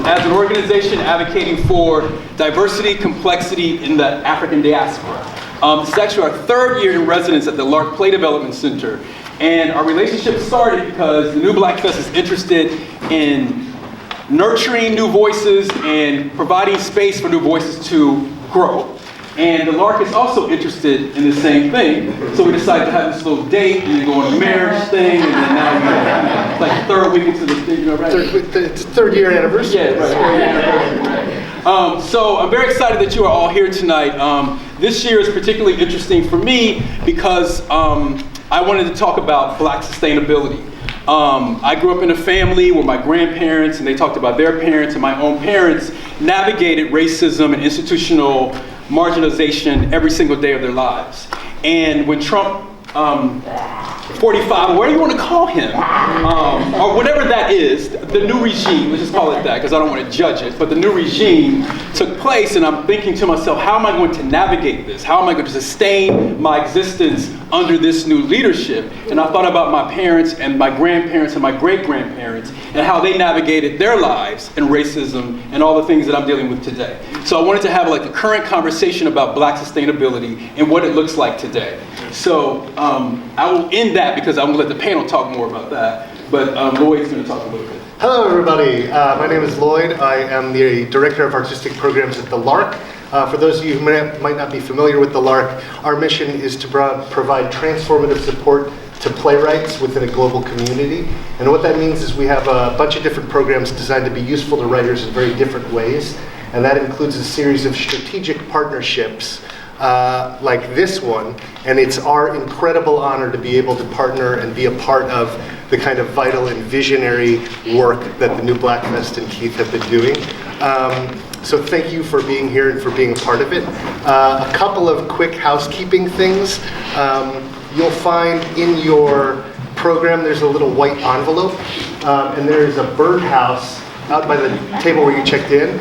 as an organization advocating for diversity, complexity in the African diaspora. This is actually our third year in residence at the Lark Play Development Center. And our relationship started because the New Black Fest is interested in nurturing new voices and providing space for new voices to grow. And the Lark is also interested in the same thing, so we decided to have this little date and then go on a marriage thing, and then now we're like third week into the thing, you know, right? It's third year anniversary. Yeah, right. So I'm very excited that you are all here tonight. This year is particularly interesting for me because I wanted to talk about Black sustainability. I grew up in a family where my grandparents, and they talked about their parents, and my own parents navigated racism and institutional marginalization every single day of their lives. And when Trump 45, or whatever you want to call him, or whatever that is, the new regime, let's just call it that because I don't want to judge it, but the new regime took place, and I'm thinking to myself, how am I going to navigate this? How am I going to sustain my existence under this new leadership? And I thought about my parents and my grandparents and my great-grandparents and how they navigated their lives and racism and all the things that I'm dealing with today. So I wanted to have like a current conversation about Black sustainability and what it looks like today. So I will end that because I'm going to let the panel talk more about that. But Lloyd's going to talk a little bit. Hello, everybody. My name is Lloyd. I am the Director of Artistic Programs at the Lark. For those of you who might not be familiar with the Lark, our mission is to provide transformative support to playwrights within a global community. And what that means is we have a bunch of different programs designed to be useful to writers in very different ways. And that includes a series of strategic partnerships like this one, and it's our incredible honor to be able to partner and be a part of the kind of vital and visionary work that the New Black Fest and Keith have been doing. So thank you for being here and for being a part of it. A couple of quick housekeeping things. You'll find in your program there's a little white envelope, and there's a birdhouse out by the table where you checked in.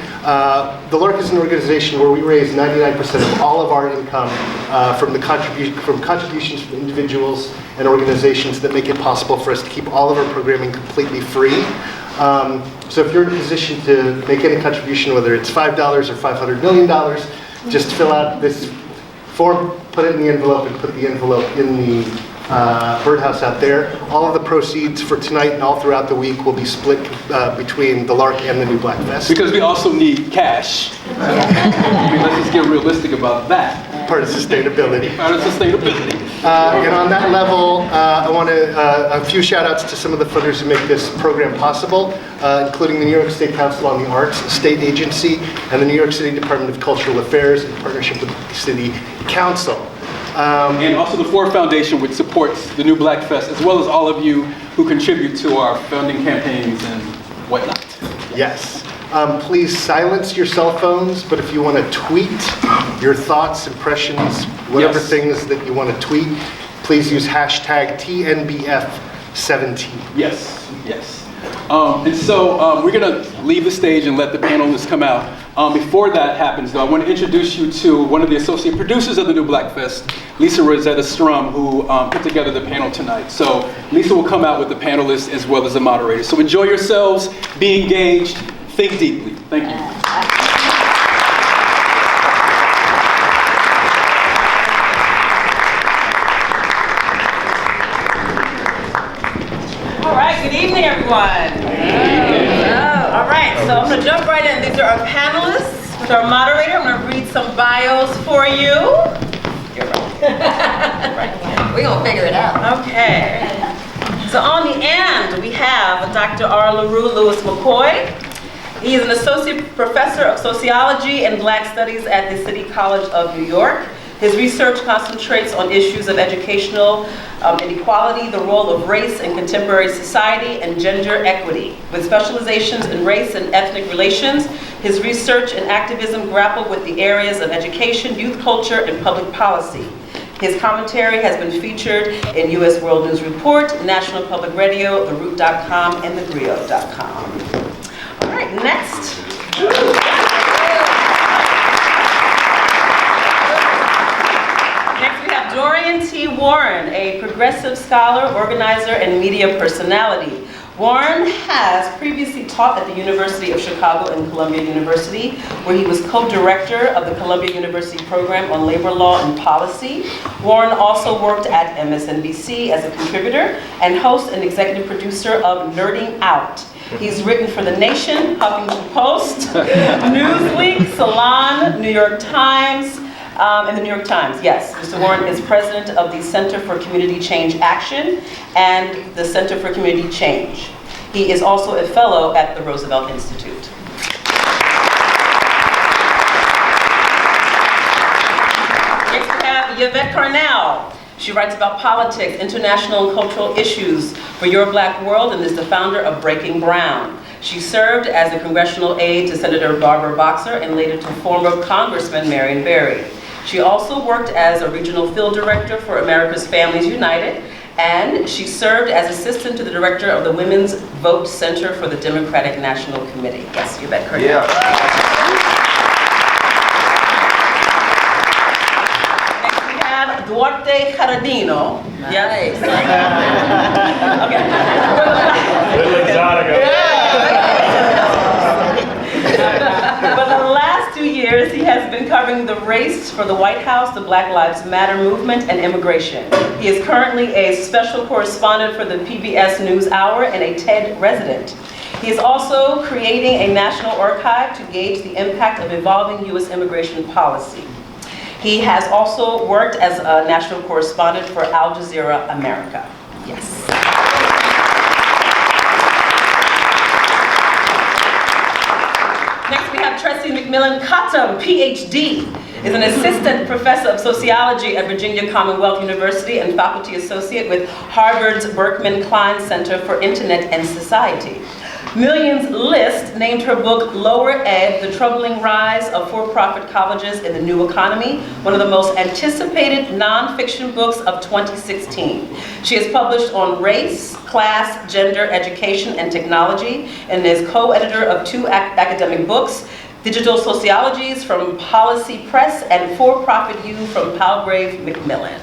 The Lark is an organization where we raise 99% of all of our income from contributions from individuals and organizations that make it possible for us to keep all of our programming completely free. So if you're in a position to make any contribution, whether it's $5 or $500 million, just fill out this form, put it in the envelope, and put the envelope in the birdhouse out there. All of the proceeds for tonight and all throughout the week will be split between the Lark and the New Black Fest. Because we also need cash. Let's just get realistic about that. Part of sustainability. Part of sustainability. And on that level, I want a few shout outs to some of the funders who make this program possible, including the New York State Council on the Arts, state agency, and the New York City Department of Cultural Affairs in partnership with the City Council. And also the Ford Foundation, which supports the New Black Fest, as well as all of you who contribute to our funding campaigns and whatnot. Yes. Please silence your cell phones, but if you want to tweet your thoughts, impressions, whatever things that you want to tweet, please use hashtag TNBF17. Yes, yes. And so we're going to leave the stage and let the panelists come out. Before that happens, though, I want to introduce you to one of the associate producers of the New Black Fest, Lisa Rosetta Strum, who put together the panel tonight. So Lisa will come out with the panelists as well as the moderators. So enjoy yourselves, be engaged, think deeply. Thank you. All right, good evening, everyone. All right, so I'm going to jump right in. These are our panelists with our moderator. I'm going to read some bios for you. You're right. We're going to figure it out. Okay. So on the end, we have Dr. R. LaRue Lewis McCoy. He is an associate professor of sociology and Black studies at the City College of New York. His research concentrates on issues of educational inequality, the role of race in contemporary society, and gender equity. With specializations in race and ethnic relations, his research and activism grapple with the areas of education, youth culture, and public policy. His commentary has been featured in U.S. World News Report, National Public Radio, TheRoot.com, and TheGrio.com. All right, next. Dorian T. Warren, a progressive scholar, organizer, and media personality. Warren has previously taught at the University of Chicago and Columbia University, where he was co-director of the Columbia University Program on Labor Law and Policy. Warren also worked at MSNBC as a contributor and host and executive producer of Nerding Out. He's written for The Nation, Huffington Post, Newsweek, Salon, New York Times, and the New York Times, yes. Mr. Warren is president of the Center for Community Change Action and the Center for Community Change. He is also a fellow at the Roosevelt Institute. Next we have Yvette Carnell. She writes about politics, international and cultural issues for Your Black World, and is the founder of Breaking Brown. She served as a congressional aide to Senator Barbara Boxer and later to former Congressman Marion Barry. She also worked as a regional field director for America's Families United, and she served as assistant to the director of the Women's Vote Center for the Democratic National Committee. Yes, Yvette Carnell. Yeah. Next we have Duarte Jaradino. Yes. Okay. Little exotic. For the last 2 years, he has been covering the race for the White House, the Black Lives Matter movement, and immigration. He is currently a special correspondent for the PBS NewsHour and a TED resident. He is also creating a national archive to gauge the impact of evolving U.S. immigration policy. He has also worked as a national correspondent for Al Jazeera America. Yes. Next we have Tressie McMillan Cottom, PhD, is an assistant professor of sociology at Virginia Commonwealth University and faculty associate with Harvard's Berkman Klein Center for Internet and Society. Millions List named her book Lower Ed, The Troubling Rise of For-Profit Colleges in the New Economy, one of the most anticipated nonfiction books of 2016. She has published on race, class, gender, education, and technology, and is co-editor of 2 academic books, Digital Sociologies from Policy Press and For-Profit You from Palgrave Macmillan.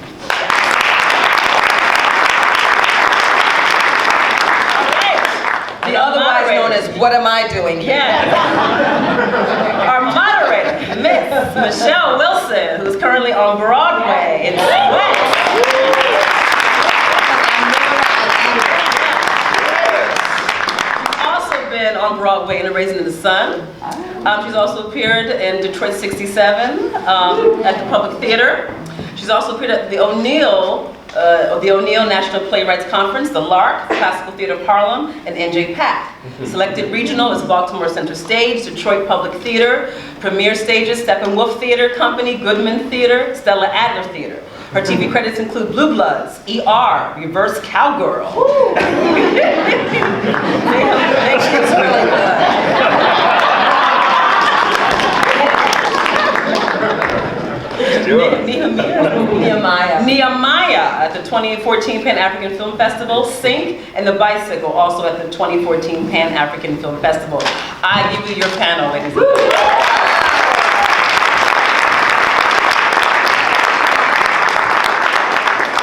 The otherwise known as What Am I Doing Here? Yes. Our moderator, Miss Michelle Wilson, who's currently on Broadway in Sweat. She's also been on Broadway in A Raisin in the Sun. She's also appeared in Detroit 67 at the Public Theater. She's also appeared at the O'Neill National Playwrights Conference, the LARC, Classical Theater of Harlem, and NJPAC. Selected regional is Baltimore Center Stage, Detroit Public Theater, Premier Stages, Steppenwolf Theater Company, Goodman Theater, Stella Adler Theater. Her TV credits include Blue Bloods, ER, Reverse Cowgirl. It's really good. Nehemiah at the 2014 Pan-African Film Festival, Sync, and The Bicycle, also at the 2014 Pan-African Film Festival. I give you your panel, ladies and gentlemen.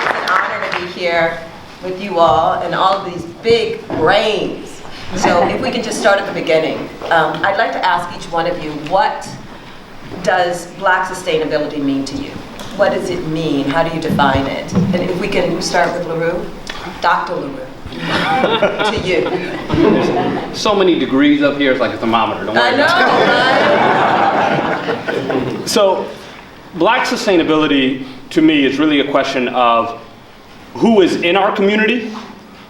It's an honor to be here with you all and all of these big brains. So if we can just start at the beginning. I'd like to ask each one of you, what does Black sustainability mean to you? What does it mean? How do you define it? And if we can start with LaRue, Dr. LaRue, to you. So many degrees up here, it's like a thermometer. Don't worry I know, right? So, Black sustainability, to me, is really a question of who is in our community,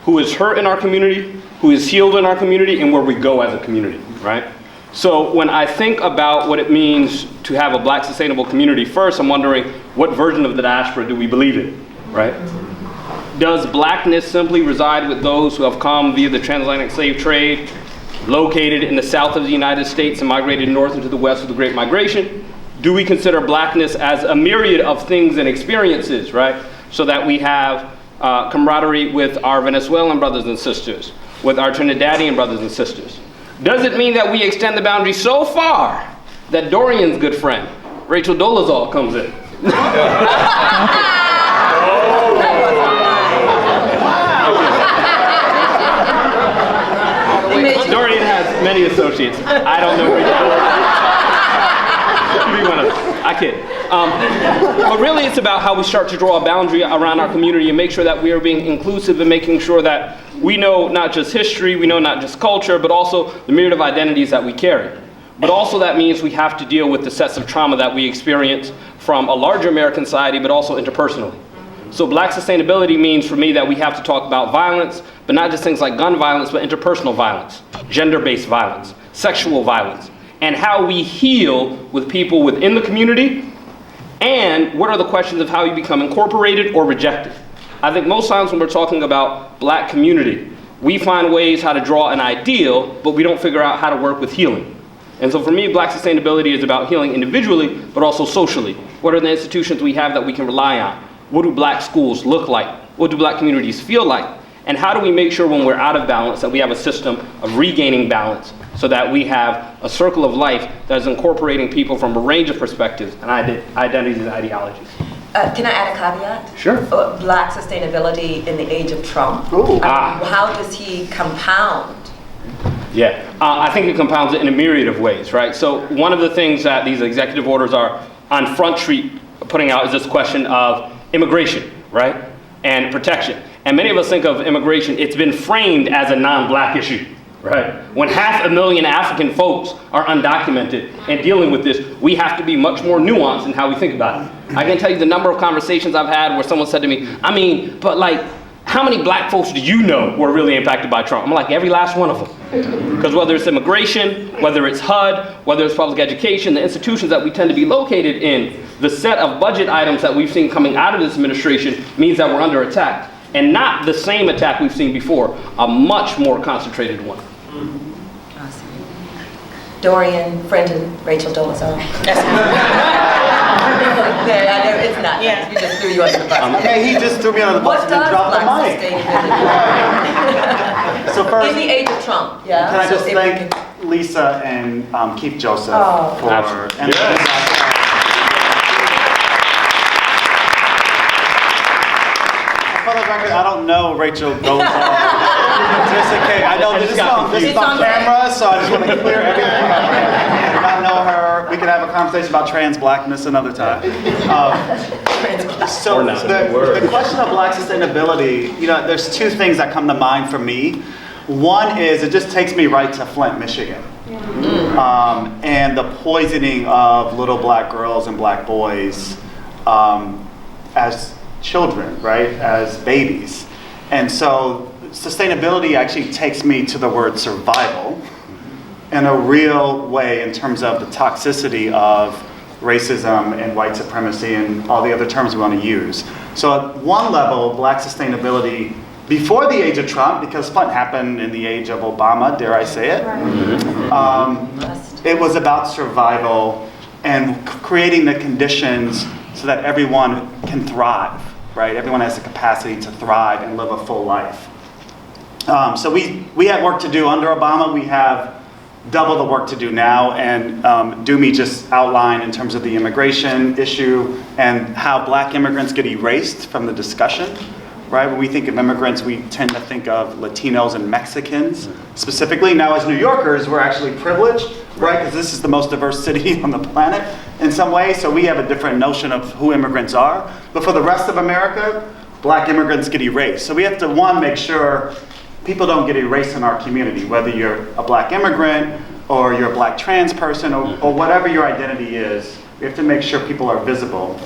who is hurt in our community, who is healed in our community, and where we go as a community, right? So when I think about what it means to have a Black sustainable community, first I'm wondering, what version of the diaspora do we believe in, right? Does Blackness simply reside with those who have come via the transatlantic slave trade, located in the south of the United States and migrated north into the west with the Great Migration? Do we consider Blackness as a myriad of things and experiences, right? So that we have camaraderie with our Venezuelan brothers and sisters, with our Trinidadian brothers and sisters? Does it mean that we extend the boundary so far that Dorian's good friend, Rachel Dolezal, comes in? Dorian has many associates. I don't know where you be one of them. I kid. But really it's about how we start to draw a boundary around our community and make sure that we are being inclusive and making sure that we know not just history, we know not just culture, but also the myriad of identities that we carry. But also that means we have to deal with the sets of trauma that we experience from a larger American society, but also interpersonally. So Black sustainability means for me that we have to talk about violence, but not just things like gun violence, but interpersonal violence, gender-based violence, sexual violence, and how we heal with people within the community, and what are the questions of how you become incorporated or rejected. I think most times when we're talking about Black community, we find ways how to draw an ideal, but we don't figure out how to work with healing. And so for me, Black sustainability is about healing individually, but also socially. What are the institutions we have that we can rely on? What do Black schools look like? What do Black communities feel like? And how do we make sure when we're out of balance that we have a system of regaining balance so that we have a circle of life that is incorporating people from a range of perspectives and identities and ideologies? Can I add a caveat? Sure. Black sustainability in the age of Trump. How does he compound? Yeah, I think it compounds it in a myriad of ways, right? So one of the things that these executive orders are on Front Street putting out is this question of immigration, right? And protection. And many of us think of immigration, it's been framed as a non-Black issue, right? When 500,000 African folks are undocumented and dealing with this, we have to be much more nuanced in how we think about it. I can tell you the number of conversations I've had where someone said to me, but like, how many Black folks do you know who are really impacted by Trump? I'm like, every last one of them. Because whether it's immigration, whether it's HUD, whether it's public education, the institutions that we tend to be located in, the set of budget items that we've seen coming out of this administration means that we're under attack. And not the same attack we've seen before, a much more concentrated one. Awesome. Dorian, Brendan, Rachel Dolezal. Yeah, I know, it's not. Yeah. He just threw you under the bus. Okay, he just threw me under the bus What and does dropped the Black mic. sustainability So in first, the age of Trump? Yeah. can I So just if we thank can- Lisa and Keith Joseph Oh. for... Absolutely. And for the record, I don't know Rachel Dolezal. Just in case, I know this is on camera, so I just want to clear everything up. I do not know her. We could have a conversation about trans Blackness another time. So the question of Black sustainability, there's two things that come to mind for me. One is it just takes me right to Flint, Michigan. And the poisoning of little Black girls and Black boys as children, right, as babies. And so sustainability actually takes me to the word survival in a real way in terms of the toxicity of racism and white supremacy and all the other terms we want to use. So at one level, Black sustainability before the age of Trump, because Flint happened in the age of Obama, dare I say it, it was about survival and creating the conditions so that everyone can thrive, right? Everyone has the capacity to thrive and live a full life. So we had work to do under Obama. We have double the work to do now, and Dumi just outlined in terms of the immigration issue and how Black immigrants get erased from the discussion, right? When we think of immigrants, we tend to think of Latinos and Mexicans specifically. Now, as New Yorkers, we're actually privileged, right? Because this is the most diverse city on the planet in some ways, so we have a different notion of who immigrants are. But for the rest of America, Black immigrants get erased. So we have to, one, make sure people don't get erased in our community, whether you're a Black immigrant or you're a Black trans person or whatever your identity is. We have to make sure people are visible.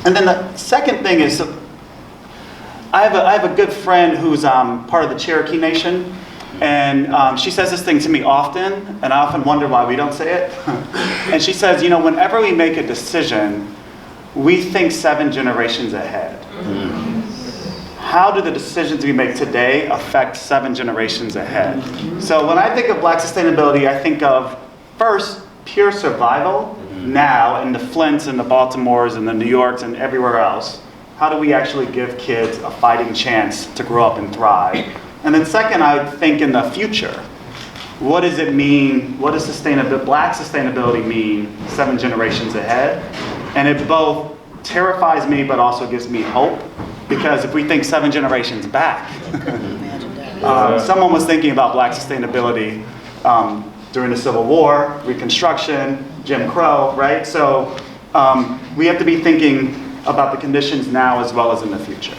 And then the second thing is, I have a good friend who's part of the Cherokee Nation, and she says this thing to me often, and I often wonder why we don't say it. And she says, whenever we make a decision, we think 7 generations ahead. How do the decisions we make today affect 7 generations ahead? So when I think of Black sustainability, I think of, first, pure survival now in the Flints and the Baltimores and the New Yorks and everywhere else. How do we actually give kids a fighting chance to grow up and thrive? And then second, I would think in the future. What does it mean? What does Black sustainability mean 7 generations ahead? And it both terrifies me, but also gives me hope. Because if we think 7 generations back, Someone was thinking about black sustainability during the Civil War, Reconstruction, Jim Crow, right? So we have to be thinking about the conditions now as well as in the future.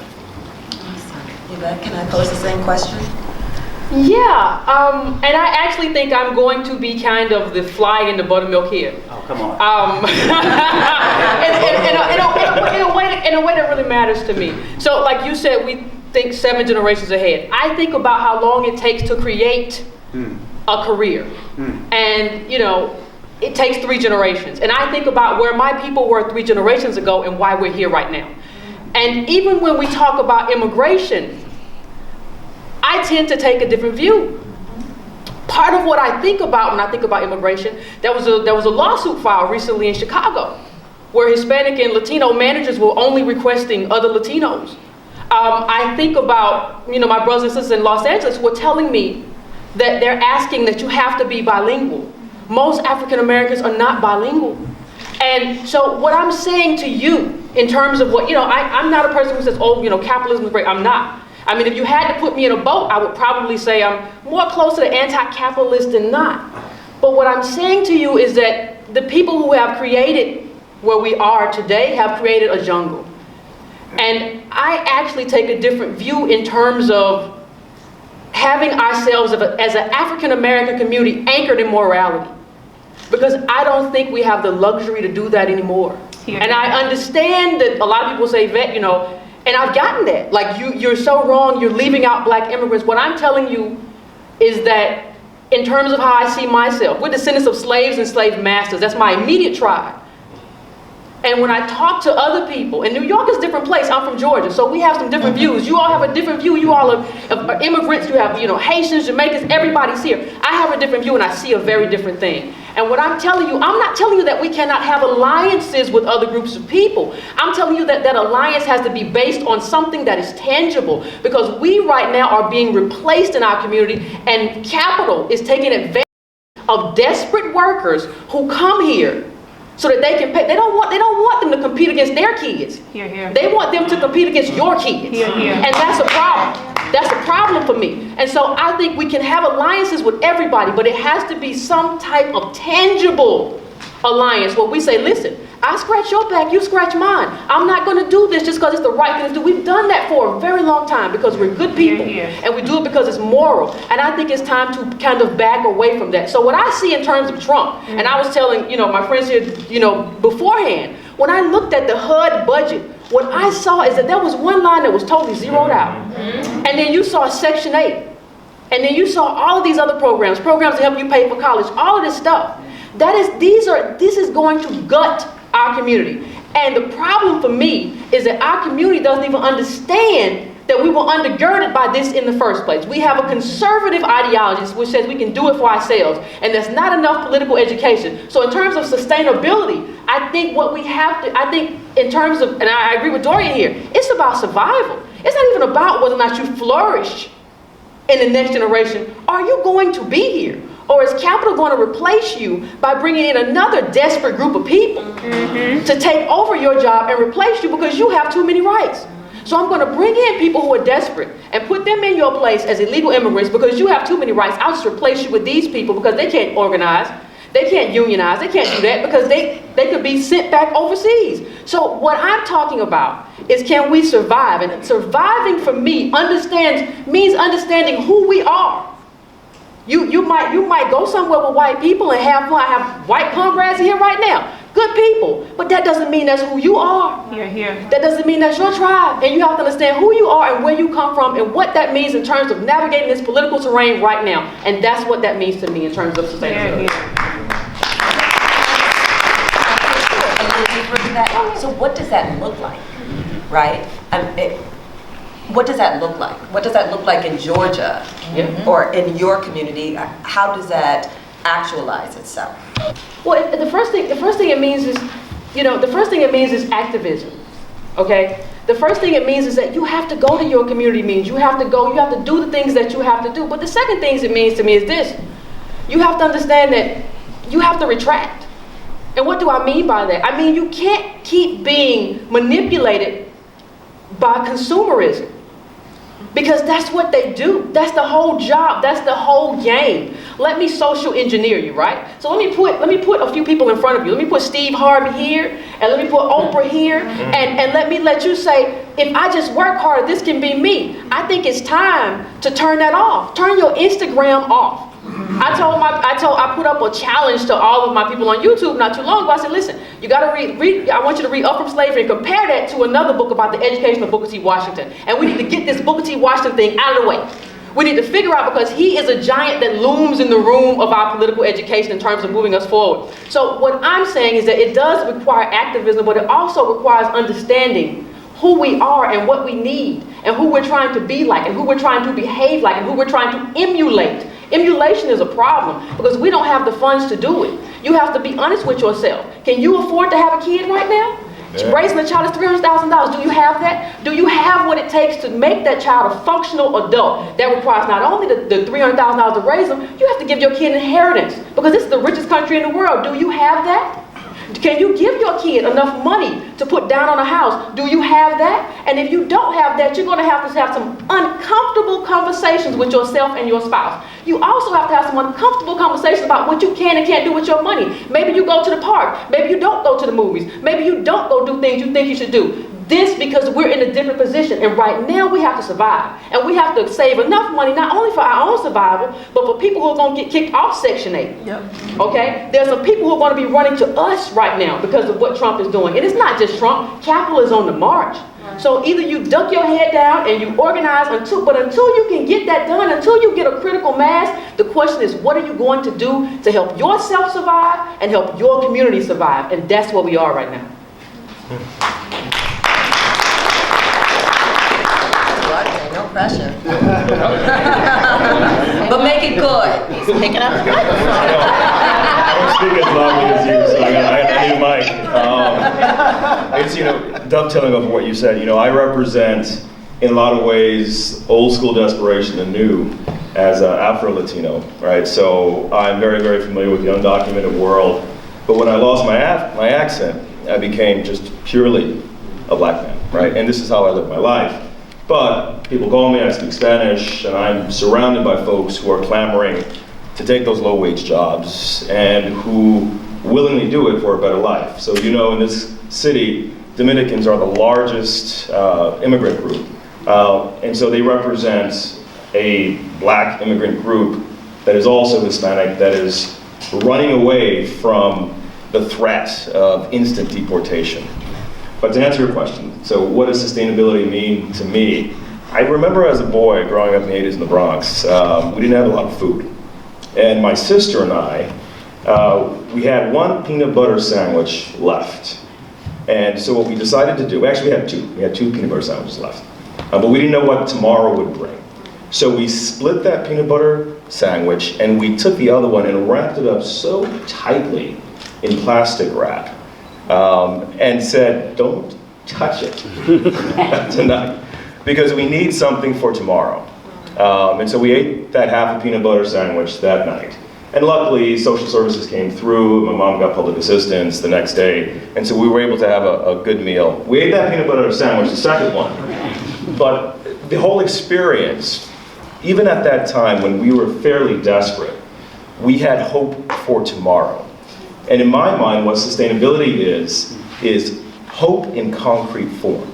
Yvette, can I pose the same question? Yeah, and I actually think I'm going to be kind of the fly in the buttermilk here. Oh, come on. In a way that really matters to me. So like you said, we think 7 generations ahead. I think about how long it takes to create a career. And, you know, it takes 3 generations. And I think about where my people were 3 generations ago and why we're here right now. And even when we talk about immigration, I tend to take a different view. Part of what I think about when I think about immigration, there was a lawsuit filed recently in Chicago where Hispanic and Latino managers were only requesting other Latinos. I think about, you know, my brothers and sisters in Los Angeles were telling me that they're asking that you have to be bilingual. Most African Americans are not bilingual. And so what I'm saying to you in terms of what, you know, I'm not a person who says, oh, you know, capitalism is great. I'm not. I mean, if you had to put me in a boat, I would probably say I'm more close to the anti-capitalist than not. But what I'm saying to you is that the people who have created where we are today have created a jungle. And I actually take a different view in terms of having ourselves as an African American community anchored in morality. Because I don't think we have the luxury to do that anymore. And I understand that a lot of people say, Yvette, you know, and I've gotten that. Like, you're so wrong, you're leaving out black immigrants. What I'm telling you is that in terms of how I see myself, we're descendants of slaves and slave masters. That's my immediate tribe. And when I talk to other people, and New York is a different place, I'm from Georgia, so we have some different views. You all have a different view. You all are immigrants, you have, you know, Haitians, Jamaicans, everybody's here. I have a different view and I see a very different thing. And what I'm telling you, I'm not telling you that we cannot have alliances with other groups of people. I'm telling you that that alliance has to be based on something that is tangible, because we right now are being replaced in our community, and capital is taking advantage of desperate workers who come here so that they can pay. They don't want them to compete against their kids. They want them to compete against your kids. And that's a problem. That's a problem for me. And so I think we can have alliances with everybody, but it has to be some type of tangible alliance where we say, listen, I scratch your back, you scratch mine. I'm not going to do this just because it's the right thing to do. We've done that for a very long time because we're good people, and we do it because it's moral. And I think it's time to kind of back away from that. So what I see in terms of Trump, and I was telling, you know, my friends here, you know, beforehand, when I looked at the HUD budget, what I saw is that there was one line that was totally zeroed out. And then you saw Section 8. And then you saw all of these other programs to help you pay for college, all of this stuff. This is going to gut our community. And the problem for me is that our community doesn't even understand that we were undergirded by this in the first place. We have a conservative ideology which says we can do it for ourselves, and there's not enough political education. So in terms of sustainability, I think in terms of, and I agree with Dorian here, it's about survival. It's not even about whether or not you flourish in the next generation. Are you going to be here? Or is capital going to replace you by bringing in another desperate group of people to take over your job and replace you because you have too many rights? So I'm going to bring in people who are desperate and put them in your place as illegal immigrants because you have too many rights. I'll just replace you with these people because they can't organize, they can't unionize, they can't do that because they could be sent back overseas. So what I'm talking about is, can we survive? And surviving for me means understanding who we are. You might go somewhere with white people and have fun. I have white comrades here right now. Good people. But that doesn't mean that's who you are. That doesn't mean that's your tribe. And you have to understand who you are and where you come from and what that means in terms of navigating this political terrain right now. And that's what that means to me in terms of sustainability. So what does that look like, right? What does that look like? What does that look like in Georgia or in your community? How does that actualize itself? Well, the first thing it means is, activism. Okay? The first thing it means is that you have to go to your community meetings. You have to do the things that you have to do. But the second thing it means to me is this. You have to understand that you have to retract. And what do I mean by that? I mean, you can't keep being manipulated by consumerism. Because that's what they do. That's the whole job. That's the whole game. Let me social engineer you, right? So let me put a few people in front of you. Let me put Steve Harvey here, and let me put Oprah here, and let you say, if I just work harder, this can be me. I think it's time to turn that off. Turn your Instagram off. I put up a challenge to all of my people on YouTube not too long ago. I said, listen, you got to read. I want you to read Up From Slavery and compare that to another book about the education of Booker T. Washington. And we need to get this Booker T. Washington thing out of the way. We need to figure out, because he is a giant that looms in the room of our political education in terms of moving us forward. So what I'm saying is that it does require activism, but it also requires understanding who we are and what we need and who we're trying to be like and who we're trying to behave like and who we're trying to emulate. Emulation is a problem because we don't have the funds to do it. You have to be honest with yourself. Can you afford to have a kid right now? Yeah. Raising a child is $300,000. Do you have that? Do you have what it takes to make that child a functional adult? That requires not only the $300,000 to raise them, you have to give your kid an inheritance because this is the richest country in the world. Do you have that? Can you give your kid enough money to put down on a house? Do you have that? And if you don't have that, you're going to have some uncomfortable conversations with yourself and your spouse. You also have to have some uncomfortable conversations about what you can and can't do with your money. Maybe you go to the park. Maybe you don't go to the movies. Maybe you don't go do things you think you should do. This because we're in a different position, and right now we have to survive. And we have to save enough money, not only for our own survival, but for people who are going to get kicked off Section 8. Yep. Okay? There's some people who are going to be running to us right now because of what Trump is doing. And it's not just Trump. Capital is on the march. So either you duck your head down and you organize until you can get that done, until you get a critical mass, the question is, what are you going to do to help yourself survive and help your community survive? And that's where we are right now. No pressure. But make it good. He's picking up the microphone. I don't speak as loudly as you, so I need a mic. It's, dovetailing off of what you said, I represent, in a lot of ways, old school desperation and new as Afro-Latino, right? So I'm very, very familiar with the undocumented world. But when I lost my accent, I became just purely a black man, right? And this is how I live my life. But people call me, I speak Spanish, and I'm surrounded by folks who are clamoring to take those low-wage jobs and who willingly do it for a better life. So in this city, Dominicans are the largest immigrant group. And so they represent a black immigrant group that is also Hispanic, that is running away from the threat of instant deportation. But to answer your question, so what does sustainability mean to me? I remember as a boy growing up in the 80s in the Bronx, we didn't have a lot of food. And my sister and I, we had one peanut butter sandwich left. And so what we decided to do, actually we had two peanut butter sandwiches left. But we didn't know what tomorrow would bring. So we split that peanut butter sandwich and we took the other one and wrapped it up so tightly in plastic wrap. And said, don't touch it tonight, because we need something for tomorrow. And so we ate that half a peanut butter sandwich that night. And luckily, social services came through, my mom got public assistance the next day, and so we were able to have a good meal. We ate that peanut butter sandwich, the second one, but the whole experience, even at that time when we were fairly desperate, we had hope for tomorrow. And in my mind, what sustainability is hope in concrete form.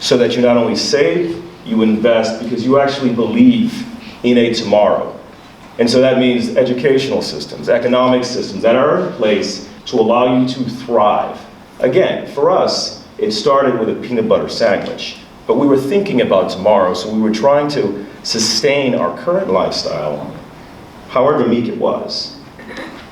So that you not only save, you invest, because you actually believe in a tomorrow. And so that means educational systems, economic systems that are in place to allow you to thrive. Again, for us, it started with a peanut butter sandwich. But we were thinking about tomorrow, so we were trying to sustain our current lifestyle, however meek it was,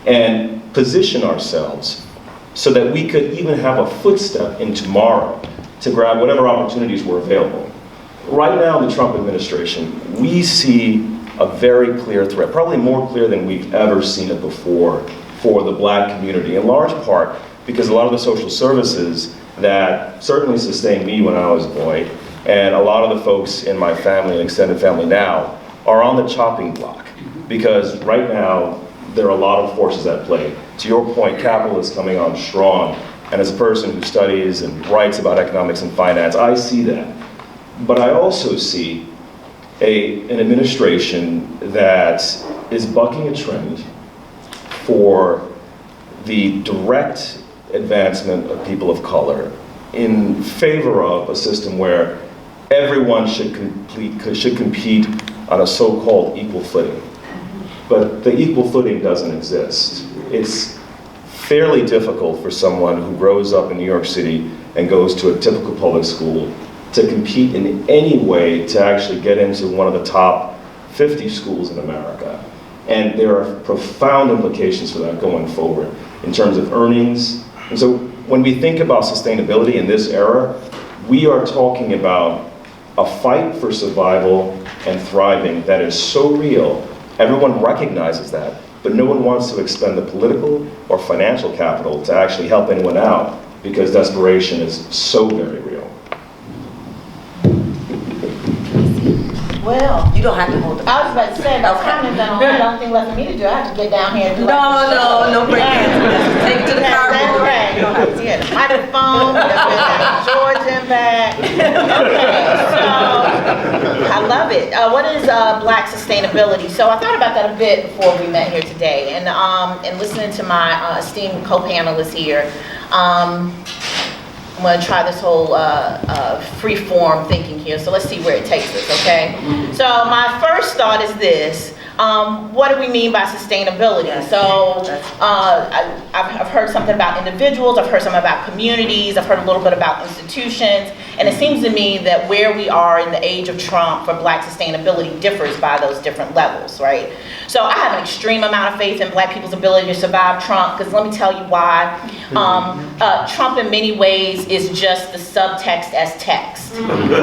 and position ourselves so that we could even have a footstep in tomorrow to grab whatever opportunities were available. Right now in the Trump administration, we see a very clear threat, probably more clear than we've ever seen it before, for the black community, in large part because a lot of the social services that certainly sustained me when I was a boy, and a lot of the folks in my family and extended family now, are on the chopping block. Because right now, there are a lot of forces at play. To your point, capital is coming on strong. And as a person who studies and writes about economics and finance, I see that. But I also see an administration that is bucking a trend for the direct advancement of people of color in favor of a system where everyone should compete on a so-called equal footing. But the equal footing doesn't exist. It's fairly difficult for someone who grows up in New York City and goes to a typical public school to compete in any way to actually get into one of the top 50 schools in America. And there are profound implications for that going forward in terms of earnings. And so when we think about sustainability in this era, we are talking about a fight for survival and thriving that is so real. Everyone recognizes that, but no one wants to expend the political or financial capital to actually help anyone out because desperation is so very real. Well, You don't have to hold the. I was about to say, about commenting on that, the only thing left for me to do, I have to get down here and do No break dance. Take it to the That's cardboard. right. You don't have to get the microphone, George and back. Okay, so, I love it. What is Black sustainability? So I thought about that a bit before we met here today, and listening to my esteemed co-panelists here, I'm going to try this whole free-form thinking here, so let's see where it takes us, okay? So my first thought is this. What do we mean by sustainability? So I've heard something about individuals, I've heard something about communities, I've heard a little bit about institutions, and it seems to me that where we are in the age of Trump for Black sustainability differs by those different levels, right? So I have an extreme amount of faith in Black people's ability to survive Trump, because let me tell you why. Trump in many ways is just the subtext as text.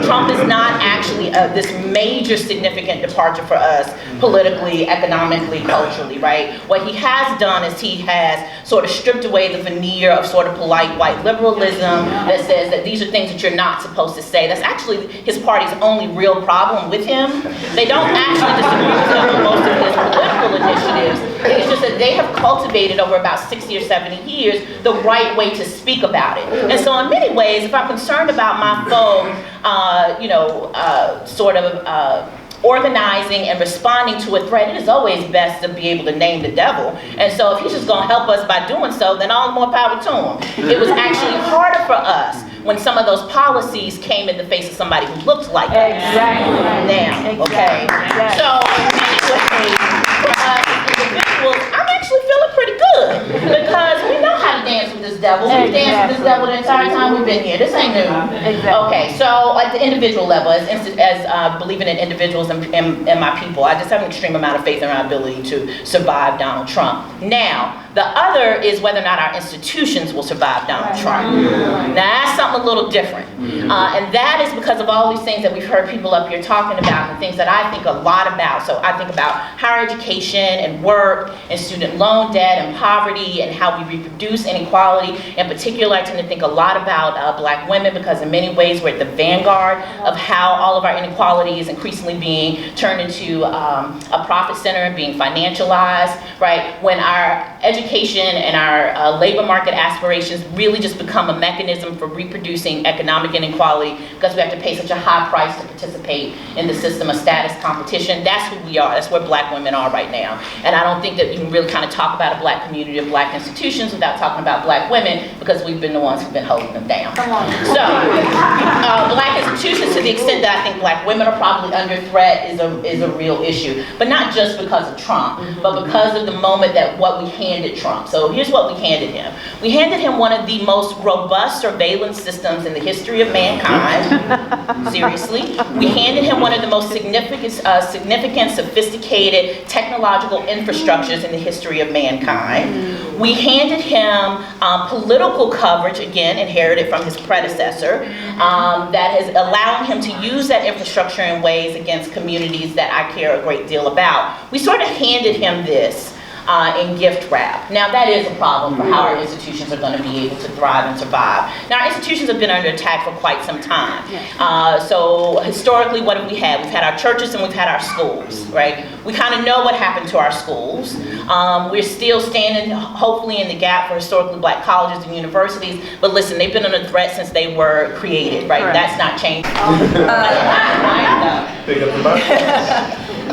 Trump is not actually this major significant departure for us politically, economically, culturally, right? What he has done is he has sort of stripped away the veneer of sort of polite white liberalism that says that these are things that you're not supposed to say. That's actually his party's only real problem with him. They don't actually disagree with him on most of his political initiatives. It's just that they have cultivated over about 60 or 70 years the right way to speak about it. And so in many ways, if I'm concerned about my foe, organizing and responding to a threat, it is always best to be able to name the devil. And so if he's just going to help us by doing so, then all the more power to him. It was actually harder for us when some of those policies came in the face of somebody who looked like us. Exactly. Now, okay? So anyway, for us as individuals, I'm actually feeling pretty good because we know how to dance with this devil. We've danced with this devil the entire time we've been here. This ain't new. Okay, so at the individual level, as believing in individuals and my people, I just have an extreme amount of faith in our ability to survive Donald Trump. Now, the other is whether or not our institutions will survive Donald Trump. Now, that's something a little different. And that is because of all these things that we've heard people up here talking about and things that I think a lot about. So I think about higher education and work and student loan debt and poverty and how we reproduce inequality. In particular, I tend to think a lot about Black women because in many ways we're at the vanguard of how all of our inequality is increasingly being turned into a profit center and being financialized, right? When our education and our labor market aspirations really just become a mechanism for reproducing economic inequality because we have to pay such a high price to participate in the system of status competition. That's who we are. That's where Black women are right now. And I don't think that you can really kind of talk about a Black community or Black institutions without talking about Black women because we've been the ones who've been holding them down. So, Black institutions, to the extent that I think Black women are probably under threat is a real issue. But not just because of Trump, but because of the moment that what we handed Trump. So here's what we handed him. We handed him one of the most robust surveillance systems in the history of mankind. Seriously. We handed him one of the most significant, sophisticated technological infrastructures in the history of mankind. We handed him political coverage, again, inherited from his predecessor, that is allowing him to use that infrastructure in ways against communities that I care a great deal about. We sort of handed him this and gift wrap. Now that is a problem for how our institutions are going to be able to thrive and survive. Now our institutions have been under attack for quite some time. So historically, what have we had? We've had our churches and we've had our schools, right? We kind of know what happened to our schools. We're still standing, hopefully, in the gap for historically black colleges and universities. But listen, they've been under threat since they were created, right? That's not changing.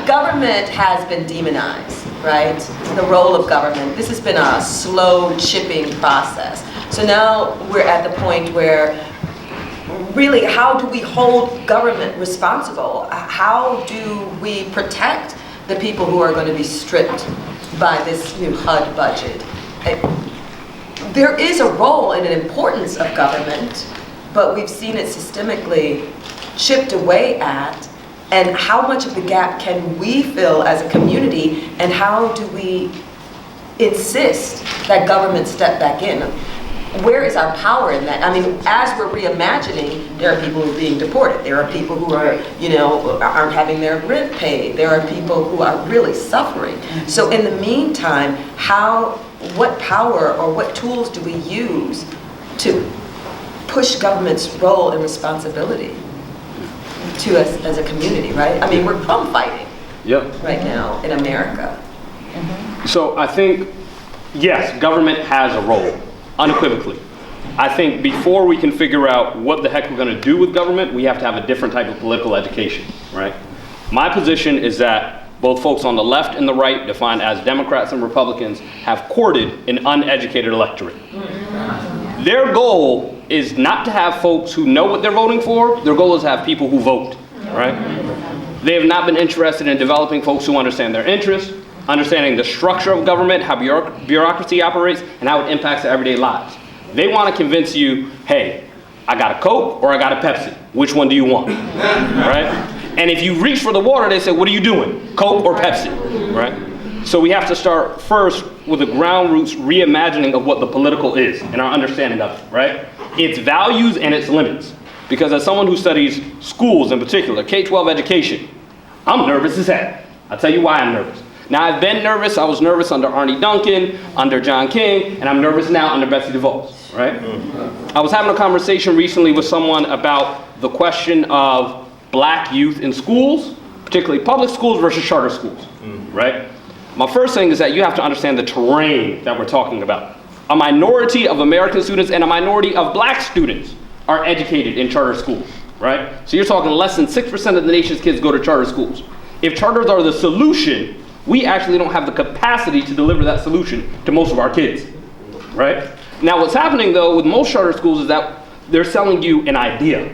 Government has been demonized, right? The role of government. This has been a slow chipping process. So now we're at the point where really, how do we hold government responsible? How do we protect the people who are going to be stripped by this new HUD budget? There is a role and an importance of government, but we've seen it systemically chipped away at. And how much of the gap can we fill as a community, and how do we insist that government step back in? Where is our power in that? I mean, as we're reimagining, there are people who are being deported. There are people who are, aren't having their rent paid. There are people who are really suffering. So in the meantime, what power or what tools do we use to push government's role and responsibility to us as a community, right? I mean, we're crumb fighting right now in America. So I think, yes, government has a role, unequivocally. I think before we can figure out what the heck we're going to do with government, we have to have a different type of political education, right? My position is that both folks on the left and the right, defined as Democrats and Republicans, have courted an uneducated electorate. Their goal is not to have folks who know what they're voting for. Their goal is to have people who vote, right? They have not been interested in developing folks who understand their interests, understanding the structure of government, how bureaucracy operates, and how it impacts their everyday lives. They want to convince you, hey, I got a Coke or I got a Pepsi. Which one do you want, right? And if you reach for the water, they say, what are you doing, Coke or Pepsi, right? So we have to start first with a ground roots reimagining of what the political is and our understanding of it, right? Its values and its limits. Because as someone who studies schools in particular, K-12 education, I'm nervous as heck. I'll tell you why I'm nervous. Now I've been nervous. I was nervous under Arnie Duncan, under John King, and I'm nervous now under Betsy DeVos, right? I was having a conversation recently with someone about the question of black youth in schools, particularly public schools versus charter schools, right? My first thing is that you have to understand the terrain that we're talking about. A minority of American students and a minority of black students are educated in charter schools, right? So you're talking less than 6% of the nation's kids go to charter schools. If charters are the solution, we actually don't have the capacity to deliver that solution to most of our kids, right? Now what's happening though with most charter schools is that they're selling you an idea,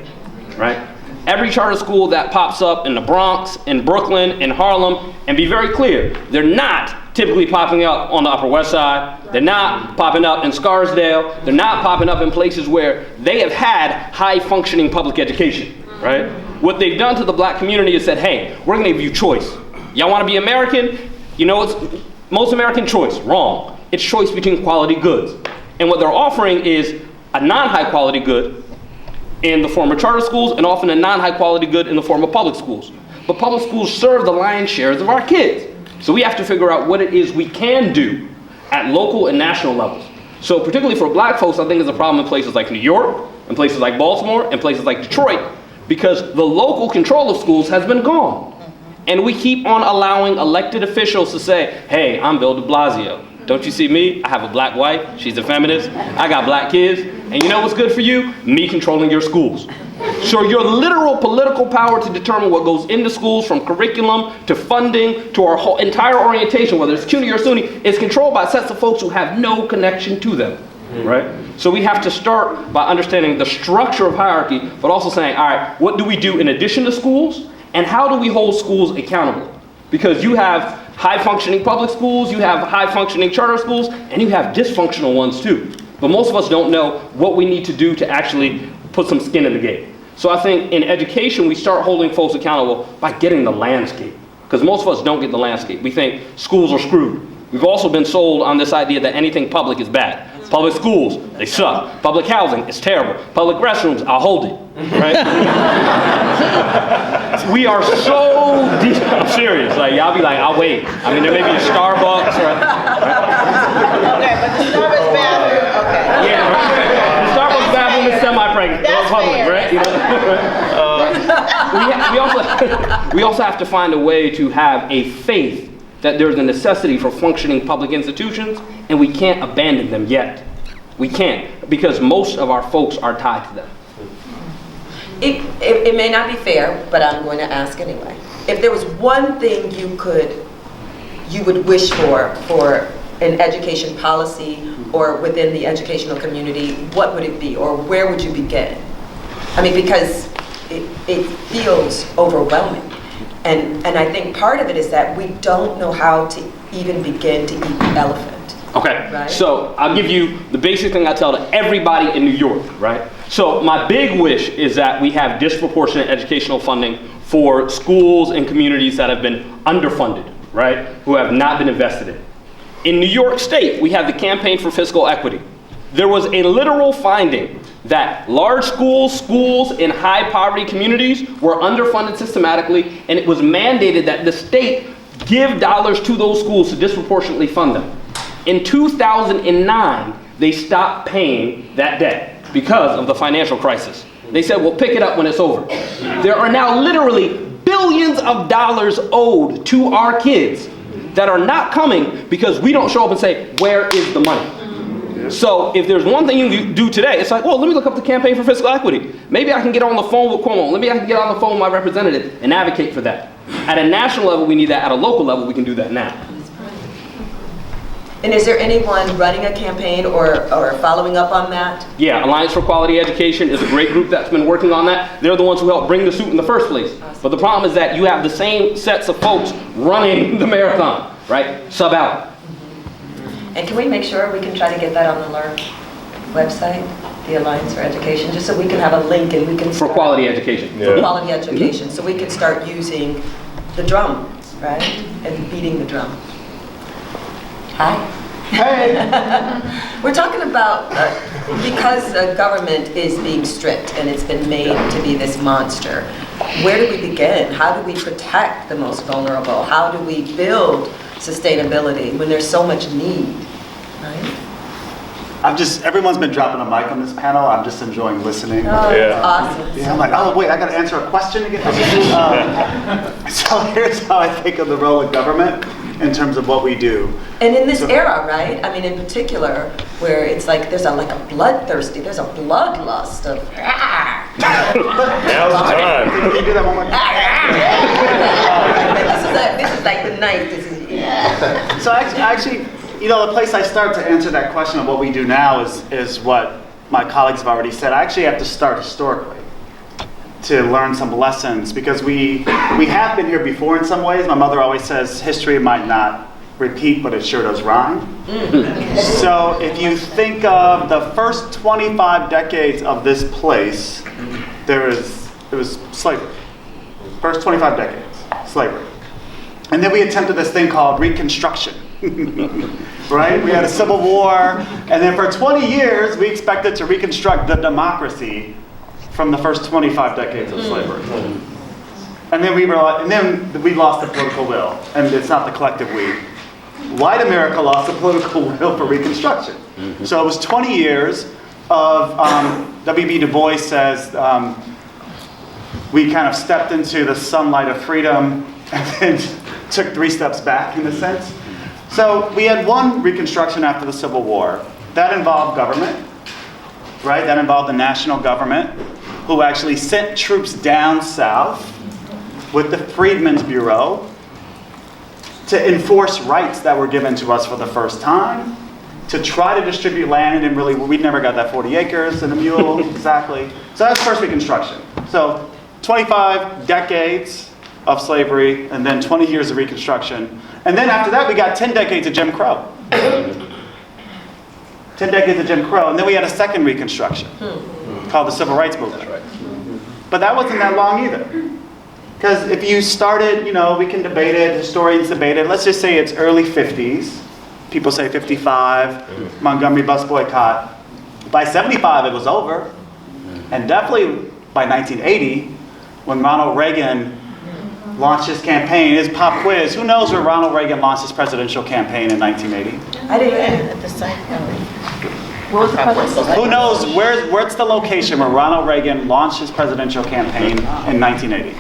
right? Every charter school that pops up in the Bronx, in Brooklyn, in Harlem, and be very clear, they're not typically popping up on the Upper West Side. They're not popping up in Scarsdale. They're not popping up in places where they have had high-functioning public education, right? What they've done to the black community is said, hey, we're gonna give you choice. Y'all wanna be American? You know, it's most American choice. Wrong. It's choice between quality goods. And what they're offering is a non-high quality good in the form of charter schools, and often a non-high quality good in the form of public schools. But public schools serve the lion's shares of our kids. So we have to figure out what it is we can do at local and national levels. So particularly for black folks, I think it's a problem in places like New York, in places like Baltimore, and places like Detroit, because the local control of schools has been gone. And we keep on allowing elected officials to say, hey, I'm Bill de Blasio. Don't you see me? I have a black wife. She's a feminist. I got black kids. And you know what's good for you? Me controlling your schools. So your literal political power to determine what goes into schools, from curriculum to funding to our whole entire orientation, whether it's CUNY or SUNY, is controlled by sets of folks who have no connection to them, right? So we have to start by understanding the structure of hierarchy, but also saying, all right, what do we do in addition to schools? And how do we hold schools accountable? Because you have high-functioning public schools, you have high-functioning charter schools, and you have dysfunctional ones too. But most of us don't know what we need to do to actually put some skin in the game. So I think in education, we start holding folks accountable by getting the landscape. Because most of us don't get the landscape. We think schools are screwed. We've also been sold on this idea that anything public is bad. Public schools, they suck. Public housing, it's terrible. Public restrooms, I'll hold it, right? We are so deep, I'm serious, like y'all be like, I'll wait. I mean, there may be a Starbucks or Okay, but the Starbucks bathroom, okay. yeah, right. The Starbucks bathroom is semi-pregnant, That's public, fair. right? You know? we also have to find a way to have a faith that there's a necessity for functioning public institutions, and we can't abandon them yet. We can't, because most of our folks are tied to them. It may not be fair, but I'm going to ask anyway. If there was one thing you would wish for an education policy or within the educational community, what would it be, or where would you begin? I mean, because it feels overwhelming. And I think part of it is that we don't know how to even begin to eat the elephant. Okay, Right. So I'll give you the basic thing I tell to everybody in New York, right? So my big wish is that we have disproportionate educational funding for schools and communities that have been underfunded, right? Who have not been invested in. In New York State, we have the Campaign for Fiscal Equity. There was a literal finding that large schools in high poverty communities were underfunded systematically, and it was mandated that the state give dollars to those schools to disproportionately fund them. In 2009, they stopped paying that debt because of the financial crisis. They said, we'll pick it up when it's over. There are now literally billions of dollars owed to our kids that are not coming because we don't show up and say, where is the money? So if there's one thing you can do today, it's like, well, let me look up the Campaign for Fiscal Equity. Maybe I can get on the phone with Cuomo. Maybe I can get on the phone with my representative and advocate for that. At a national level, we need that. At a local level, we can do that now. And is there anyone running a campaign or following up on that? Yeah, Alliance for Quality Education is a great group that's been working on that. They're the ones who helped bring the suit in the first place. Awesome. But the problem is that you have the same sets of folks running the marathon, right? Sub out. And can we make sure we can try to get that on the LARC website, the Alliance for Education, just so we can have a link and we can For quality education. for quality education, so we can start using the drum, right? And beating the drum. Hi. Hey. We're talking about, because the government is being stripped and it's been made to be this monster, where do we begin? How do we protect the most vulnerable? How do we build sustainability when there's so much need, right? Everyone's been dropping a mic on this panel. I'm just enjoying listening. Oh, that's awesome. Yeah, I'm like, oh wait, I got to answer a question again. So here's how I think of the role of government in terms of what we do. And in this era, right? I mean, in particular, where it's like there's a bloodlust of. Now's the time. Can you do that one more time? This is like the knife. So actually, you know, the place I start to answer that question of what we do now is what my colleagues have already said. I actually have to start historically to learn some lessons, because we have been here before in some ways. My mother always says history might not repeat, but it sure does rhyme. So if you think of the first 25 decades of this place, it was slavery. First 25 decades, slavery. And then we attempted this thing called Reconstruction. Right? We had a civil war, and then for 20 years we expected to reconstruct the democracy from the first 25 decades of slavery. And then we lost the political will, and it's not the collective we. White America lost the political will for Reconstruction. So it was 20 years of, W.B. Du Bois says, we kind of stepped into the sunlight of freedom and then took 3 steps back, in a sense. So we had one Reconstruction after the Civil War. That involved government, right? That involved the national government, who actually sent troops down south with the Freedmen's Bureau to enforce rights that were given to us for the first time, to try to distribute land, and really, we never got that 40 acres and a mule, exactly. So that's first Reconstruction. So 25 decades of slavery, and then 20 years of Reconstruction. And then after that, we got 10 decades of Jim Crow. 10 decades of Jim Crow, and then we had a second Reconstruction called the Civil Rights Movement. But that wasn't that long either. Because if you started, you know, we can debate it, historians debate it, let's just say it's early 50s, people say 55, Montgomery bus boycott. By 75, it was over. And definitely by 1980, when Ronald Reagan launched his campaign, his pop quiz, who knows where Ronald Reagan launched his presidential campaign in 1980? I didn't. At the site. What was the question? Who knows where's the location where Ronald Reagan launched his presidential campaign in 1980?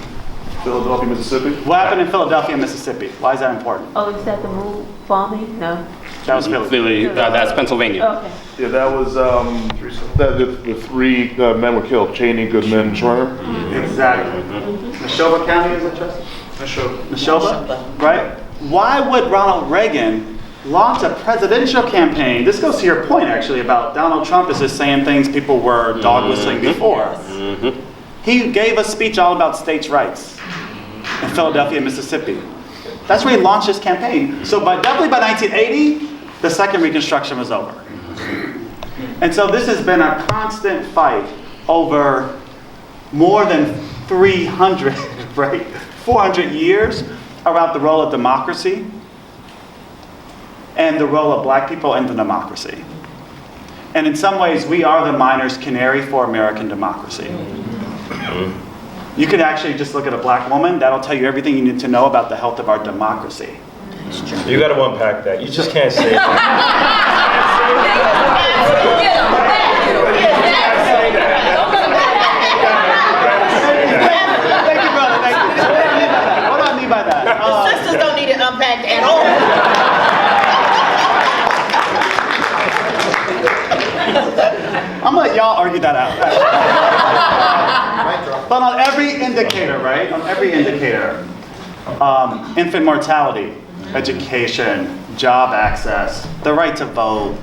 Philadelphia, Mississippi. What happened in Philadelphia, Mississippi? Why is that important? Oh, is that the move bombing? No. That was Philly. Philly, that's Pennsylvania. Okay. Yeah, that was, the three men were killed, Cheney, Goodman, Schwerner. Exactly. Neshoba County, is it, Justin? Neshoba, right? Why would Ronald Reagan launch a presidential campaign? This goes to your point, actually, about Donald Trump is just saying things people were dog whistling before. He gave a speech all about states' rights in Philadelphia, Mississippi. That's where he launched his campaign. So definitely by 1980, the second Reconstruction was over. And so this has been a constant fight over more than 300, right, 400 years about the role of democracy and the role of black people in the democracy. And in some ways, we are the miner's canary for American democracy. You can actually just look at a black woman, that'll tell you everything you need to know about the health of our democracy. You got to unpack that. You just can't say that. Thank you, brother. Thank you. What do I mean by that? Sisters don't need it unpacked at all. I'm gonna let y'all argue that out. But on every indicator, right? On every indicator, infant mortality, education, job access, the right to vote,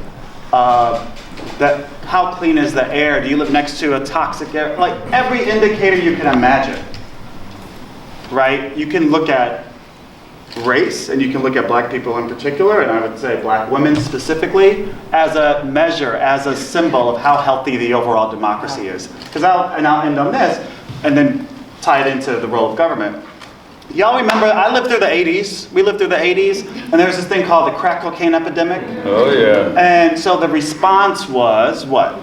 that how clean is the air? Do you live next to a toxic air? Like every indicator you can imagine, right? You can look at race, and you can look at black people in particular, and I would say black women specifically, as a measure, as a symbol of how healthy the overall democracy is. Because I'll end on this, and then tie it into the role of government. Y'all remember, I lived through the 80s, we lived through the 80s, and there was this thing called the crack cocaine epidemic. Oh, yeah. And so the response was what?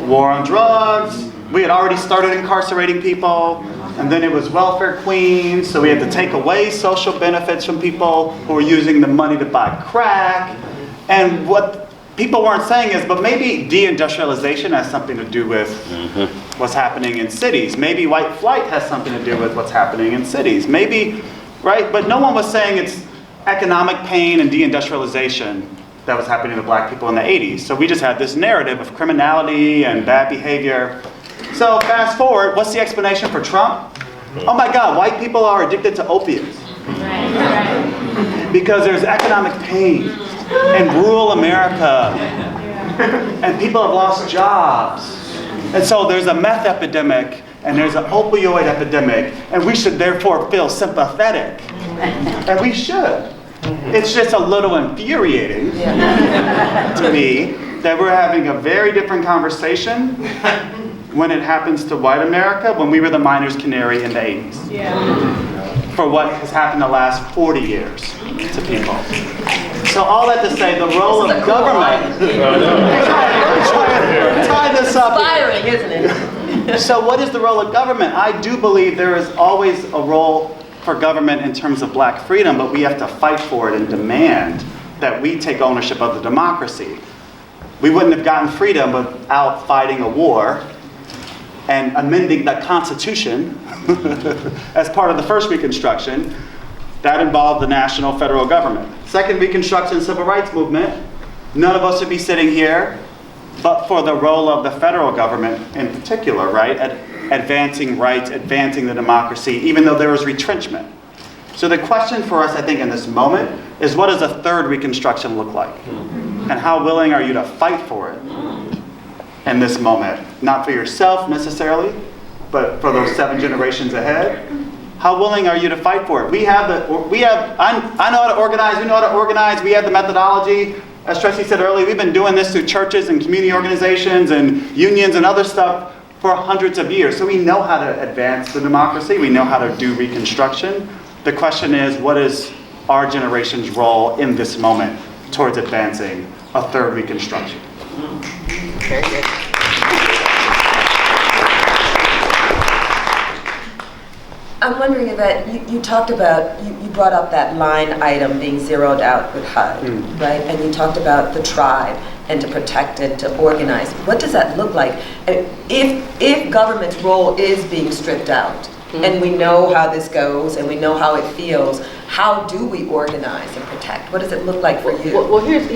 War on drugs. We had already started incarcerating people. And then it was welfare queens, so we had to take away social benefits from people who were using the money to buy crack. And what people weren't saying is, but maybe deindustrialization has something to do with what's happening in cities. Maybe white flight has something to do with what's happening in cities. Maybe, right? But no one was saying it's economic pain and deindustrialization that was happening to black people in the 80s. So we just had this narrative of criminality and bad behavior. So fast forward, what's the explanation for Trump? Oh my God, white people are addicted to opiates. Because there's economic pain in rural America, and people have lost jobs. And so there's a meth epidemic, and there's an opioid epidemic, and we should therefore feel sympathetic. And we should. It's just a little infuriating to me that we're having a very different conversation when it happens to white America, when we were the miner's canary in the 80s. For what has happened the last 40 years to people. So all that to say, the role of government. Tie this up. Inspiring, isn't it? So what is the role of government? I do believe there is always a role for government in terms of black freedom, but we have to fight for it and demand that we take ownership of the democracy. We wouldn't have gotten freedom without fighting a war and amending the Constitution as part of the first Reconstruction. That involved the national federal government. Second Reconstruction Civil Rights Movement, none of us would be sitting here but for the role of the federal government in particular, right? Advancing rights, advancing the democracy, even though there was retrenchment. So the question for us, I think, in this moment is, what does a third Reconstruction look like? And how willing are you to fight for it in this moment? Not for yourself necessarily, but for those 7 generations ahead. How willing are you to fight for it? I know how to organize, we know how to organize, we have the methodology. As Tracy said earlier, we've been doing this through churches and community organizations and unions and other stuff for hundreds of years. So we know how to advance the democracy, we know how to do Reconstruction. The question is, what is our generation's role in this moment? towards advancing a third Reconstruction. Very good. I'm wondering, Yvette, you talked about, you brought up that line item being zeroed out with HUD, right? And you talked about the tribe and to protect and to organize. What does that look like? If government's role is being stripped out, and we know how this goes and we know how it feels, how do we organize and protect? What does it look like for you? Well, here's,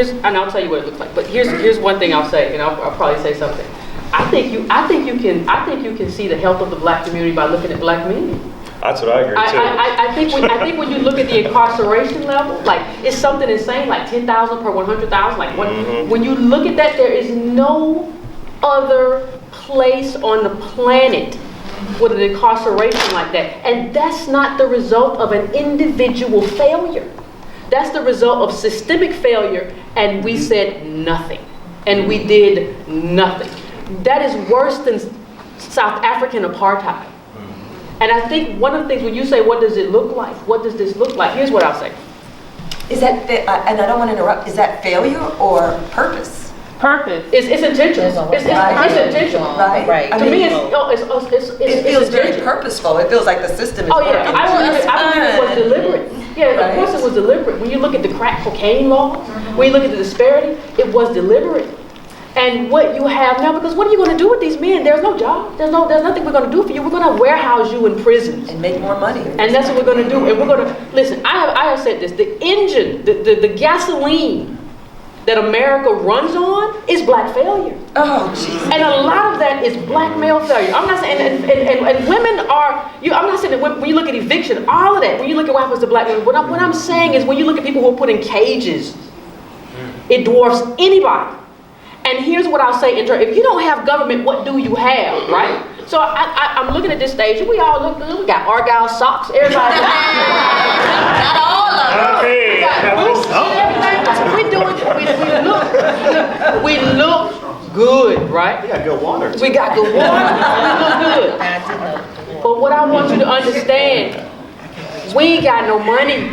and I'll tell you what it looks like. But here's one thing I'll say, and I'll probably say something. I think you can see the health of the black community by looking at black men. That's what I agree too. I think when you look at the incarceration level, like it's something insane, like 10,000 per 100,000. Like when you look at that, there is no other place on the planet with an incarceration like that, and that's not the result of an individual failure. That's the result of systemic failure, and we said nothing, and we did nothing. That is worse than South African apartheid. And I think one of the things when you say, what does it look like? What does this look like? Here's what I'll say. Is that, and I don't want to interrupt, is that failure or purpose? Purpose. It's intentional. It's intentional. Right. To me, it feels very purposeful. It feels like the system is working. I believe it was deliberate. Yeah, of course it was deliberate. When you look at the crack cocaine laws, when you look at the disparity, it was deliberate. And what you have now, because what are you going to do with these men? There's no job. There's nothing we're going to do for you. We're going to warehouse you in prisons and make more money. And that's what we're going to do. And we're going to listen. I have said this: the engine, the gasoline that America runs on is black failure. Oh, Jesus. And a lot of that is black male failure. I'm not saying, and women are. I'm not saying that when you look at eviction, all of that. When you look at what happens to black women, what I'm saying is when you look at people who are put in cages, it dwarfs anybody. And here's what I'll say in turn. If you don't have government, what do you have, right? So I'm looking at this stage, and we all look good. We got Argyle socks, everybody. Not all of them. We got boots and everything. We look good, right? We got good water. We got good water. We look good. But what I want you to understand, we ain't got no money.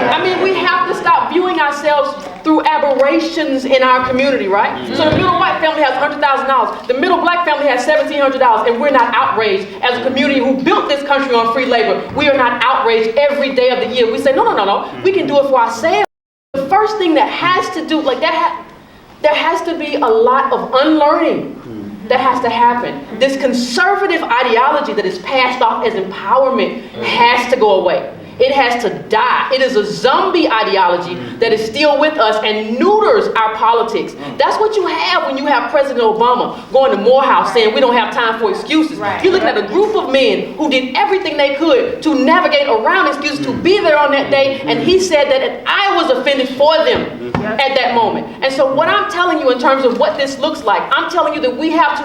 I mean, we have to stop viewing ourselves through aberrations in our community, right? So the middle white family has $100,000. The middle black family has $1,700, and we're not outraged as a community who built this country on free labor. We are not outraged every day of the year. We say, no. We can do it for ourselves. The first thing that has to do, there has to be a lot of unlearning that has to happen. This conservative ideology that is passed off as empowerment has to go away. It has to die. It is a zombie ideology that is still with us and neuters our politics. That's what you have when you have President Obama going to Morehouse saying we don't have time for excuses. You're looking at a group of men who did everything they could to navigate around excuses to be there on that day, and he said that I was offended for them at that moment. And so what I'm telling you in terms of what this looks like, I'm telling you that we have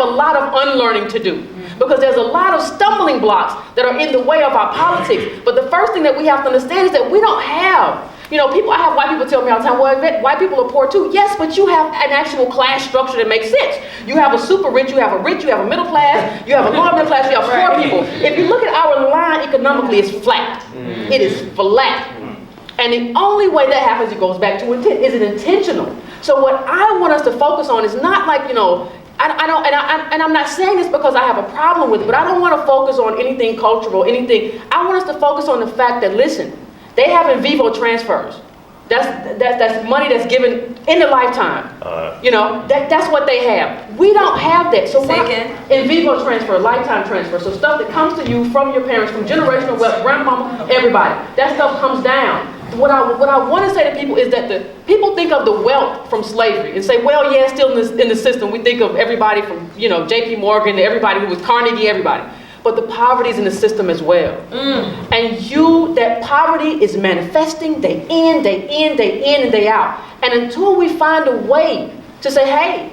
a lot of unlearning to do. Because there's a lot of stumbling blocks that are in the way of our politics. But the first thing that we have to understand is that we don't have, I have white people tell me all the time, well, white people are poor too. Yes, but you have an actual class structure that makes sense. You have a super rich, you have a middle class, you have a lower middle class, you have poor people. If you look at our line economically, it's flat. It is flat. And the only way that happens, it goes back to intent. Is it intentional? So what I want us to focus on is not like, I'm not saying this because I have a problem with it, but I don't want to focus on anything cultural, anything. I want us to focus on the fact that, listen, they have in vivo transfers. That's money that's given in a lifetime. That's what they have. We don't have that. So in vivo transfer, lifetime transfer. So stuff that comes to you from your parents, from generational wealth, grandmama, everybody. That stuff comes down. What I want to say to people is that the people think of the wealth from slavery and say, well, yeah, it's still in the system. We think of everybody from, J.P. Morgan to everybody who was Carnegie, everybody. But the poverty is in the system as well. And that poverty is manifesting day in, and day out. And until we find a way to say, hey,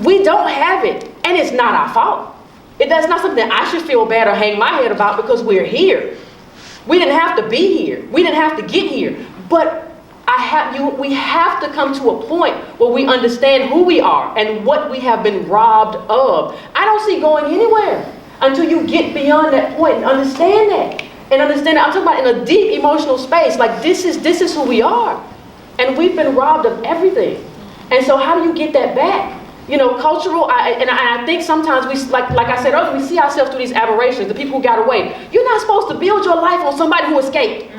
we don't have it, and it's not our fault. That's not something that I should feel bad or hang my head about because we're here. We didn't have to be here. We didn't have to get here. But we have to come to a point where we understand who we are and what we have been robbed of. I don't see going anywhere until you get beyond that point and understand that. And understand that I'm talking about in a deep emotional space. Like this is who we are. And we've been robbed of everything. And so how do you get that back? You know, cultural, I think sometimes we, like I said earlier, we see ourselves through these aberrations, the people who got away. You're not supposed to build your life on somebody who escaped.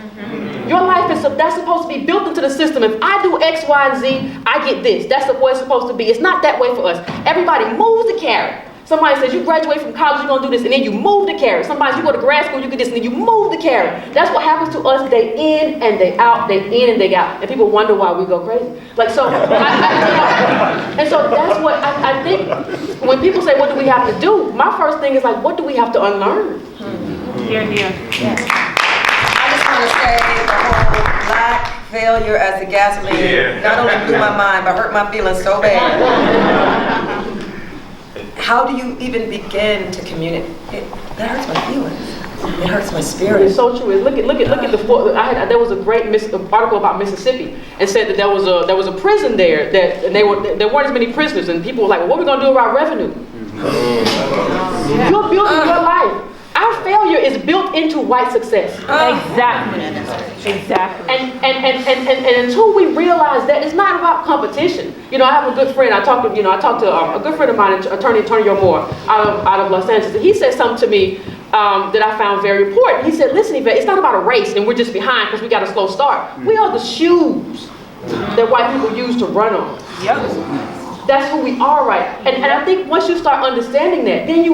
Your life that's supposed to be built into the system. If I do X, Y, and Z, I get this. That's the way it's supposed to be. It's not that way for us. Everybody moves the carrot. Somebody says you graduate from college, you're gonna do this, and then you move the carrot. Somebody says you go to grad school, you get this, and then you move the carrot. That's what happens to us day in and day out, day in and day out. And people wonder why we go crazy. Like so, and so that's what I think when people say, what do we have to do? My first thing is like, what do we have to unlearn? Here, here. I just want to say the whole black failure as a gasoline not only blew my mind, but hurt my feelings so bad. How do you even begin to communicate? That hurts my feelings. It hurts my spirit. It's so true. Look at the. There was a great article about Mississippi and said that there was a prison there that and there weren't as many prisoners and people were like, well, what are we gonna do about revenue? You're building your life. Our failure is built into white success. Exactly. And until we realize that it's not about competition. You know, I have a good friend. I talked to a good friend of mine, Attorney Moore, out of Los Angeles. And he said something to me that I found very important. He said, "Listen, Yvette, it's not about a race, and we're just behind because we got a slow start. We are the shoes that white people use to run on." Yep. That's who we are, right? And I think once you start understanding that, then you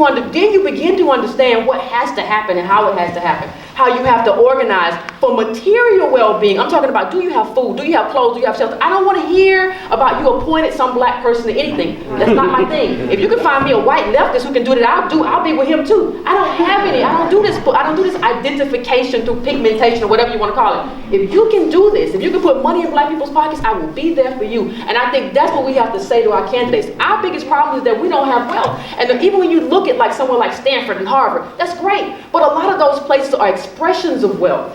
begin to understand what has to happen and how it has to happen. How you have to organize for material well-being. I'm talking about, do you have food? Do you have clothes? Do you have shelter? I don't want to hear about you appointed some black person to anything. That's not my thing. If you can find me a white leftist who can do that, I'll be with him too. I don't have any. I don't do this identification through pigmentation or whatever you want to call it. If you can do this, if you can put money in black people's pockets, I will be there for you. And I think that's what we have to say to our candidates. Our biggest problem is that we don't have wealth. And even when you look at like somewhere like Stanford and Harvard, that's great. But a lot of those places are expressions of wealth.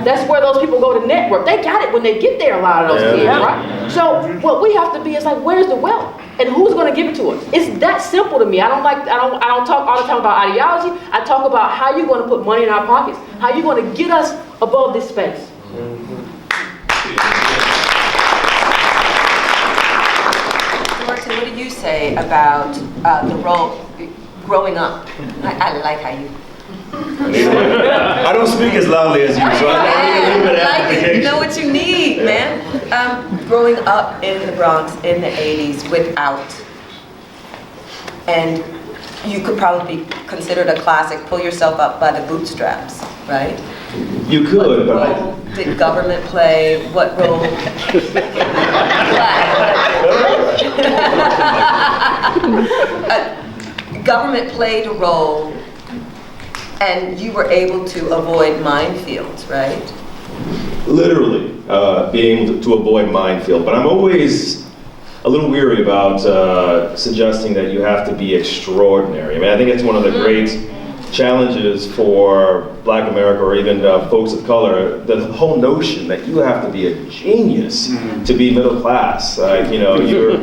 That's where those people go to network. They got it when they get there, a lot of those kids, right? So what we have to be is like, where's the wealth? And who's going to give it to us? It's that simple to me. I don't talk all the time about ideology. I talk about how you're going to put money in our pockets. How you're going to get us above this space. Martin, what do you say about the role growing up? I like how you. I don't speak as loudly as you, so I need a little bit of amplification. You know what you need, man. Growing up in the Bronx in the 80s without, and you could probably be considered a classic, pull yourself up by the bootstraps, right? You could, but what role did government play? What role? Government played a role, and you were able to avoid minefields, right? Literally, being able to avoid minefield. But I'm always a little weary about suggesting that you have to be extraordinary. I mean, I think it's one of the great challenges for Black America or even folks of color, the whole notion that you have to be a genius to be middle class. You're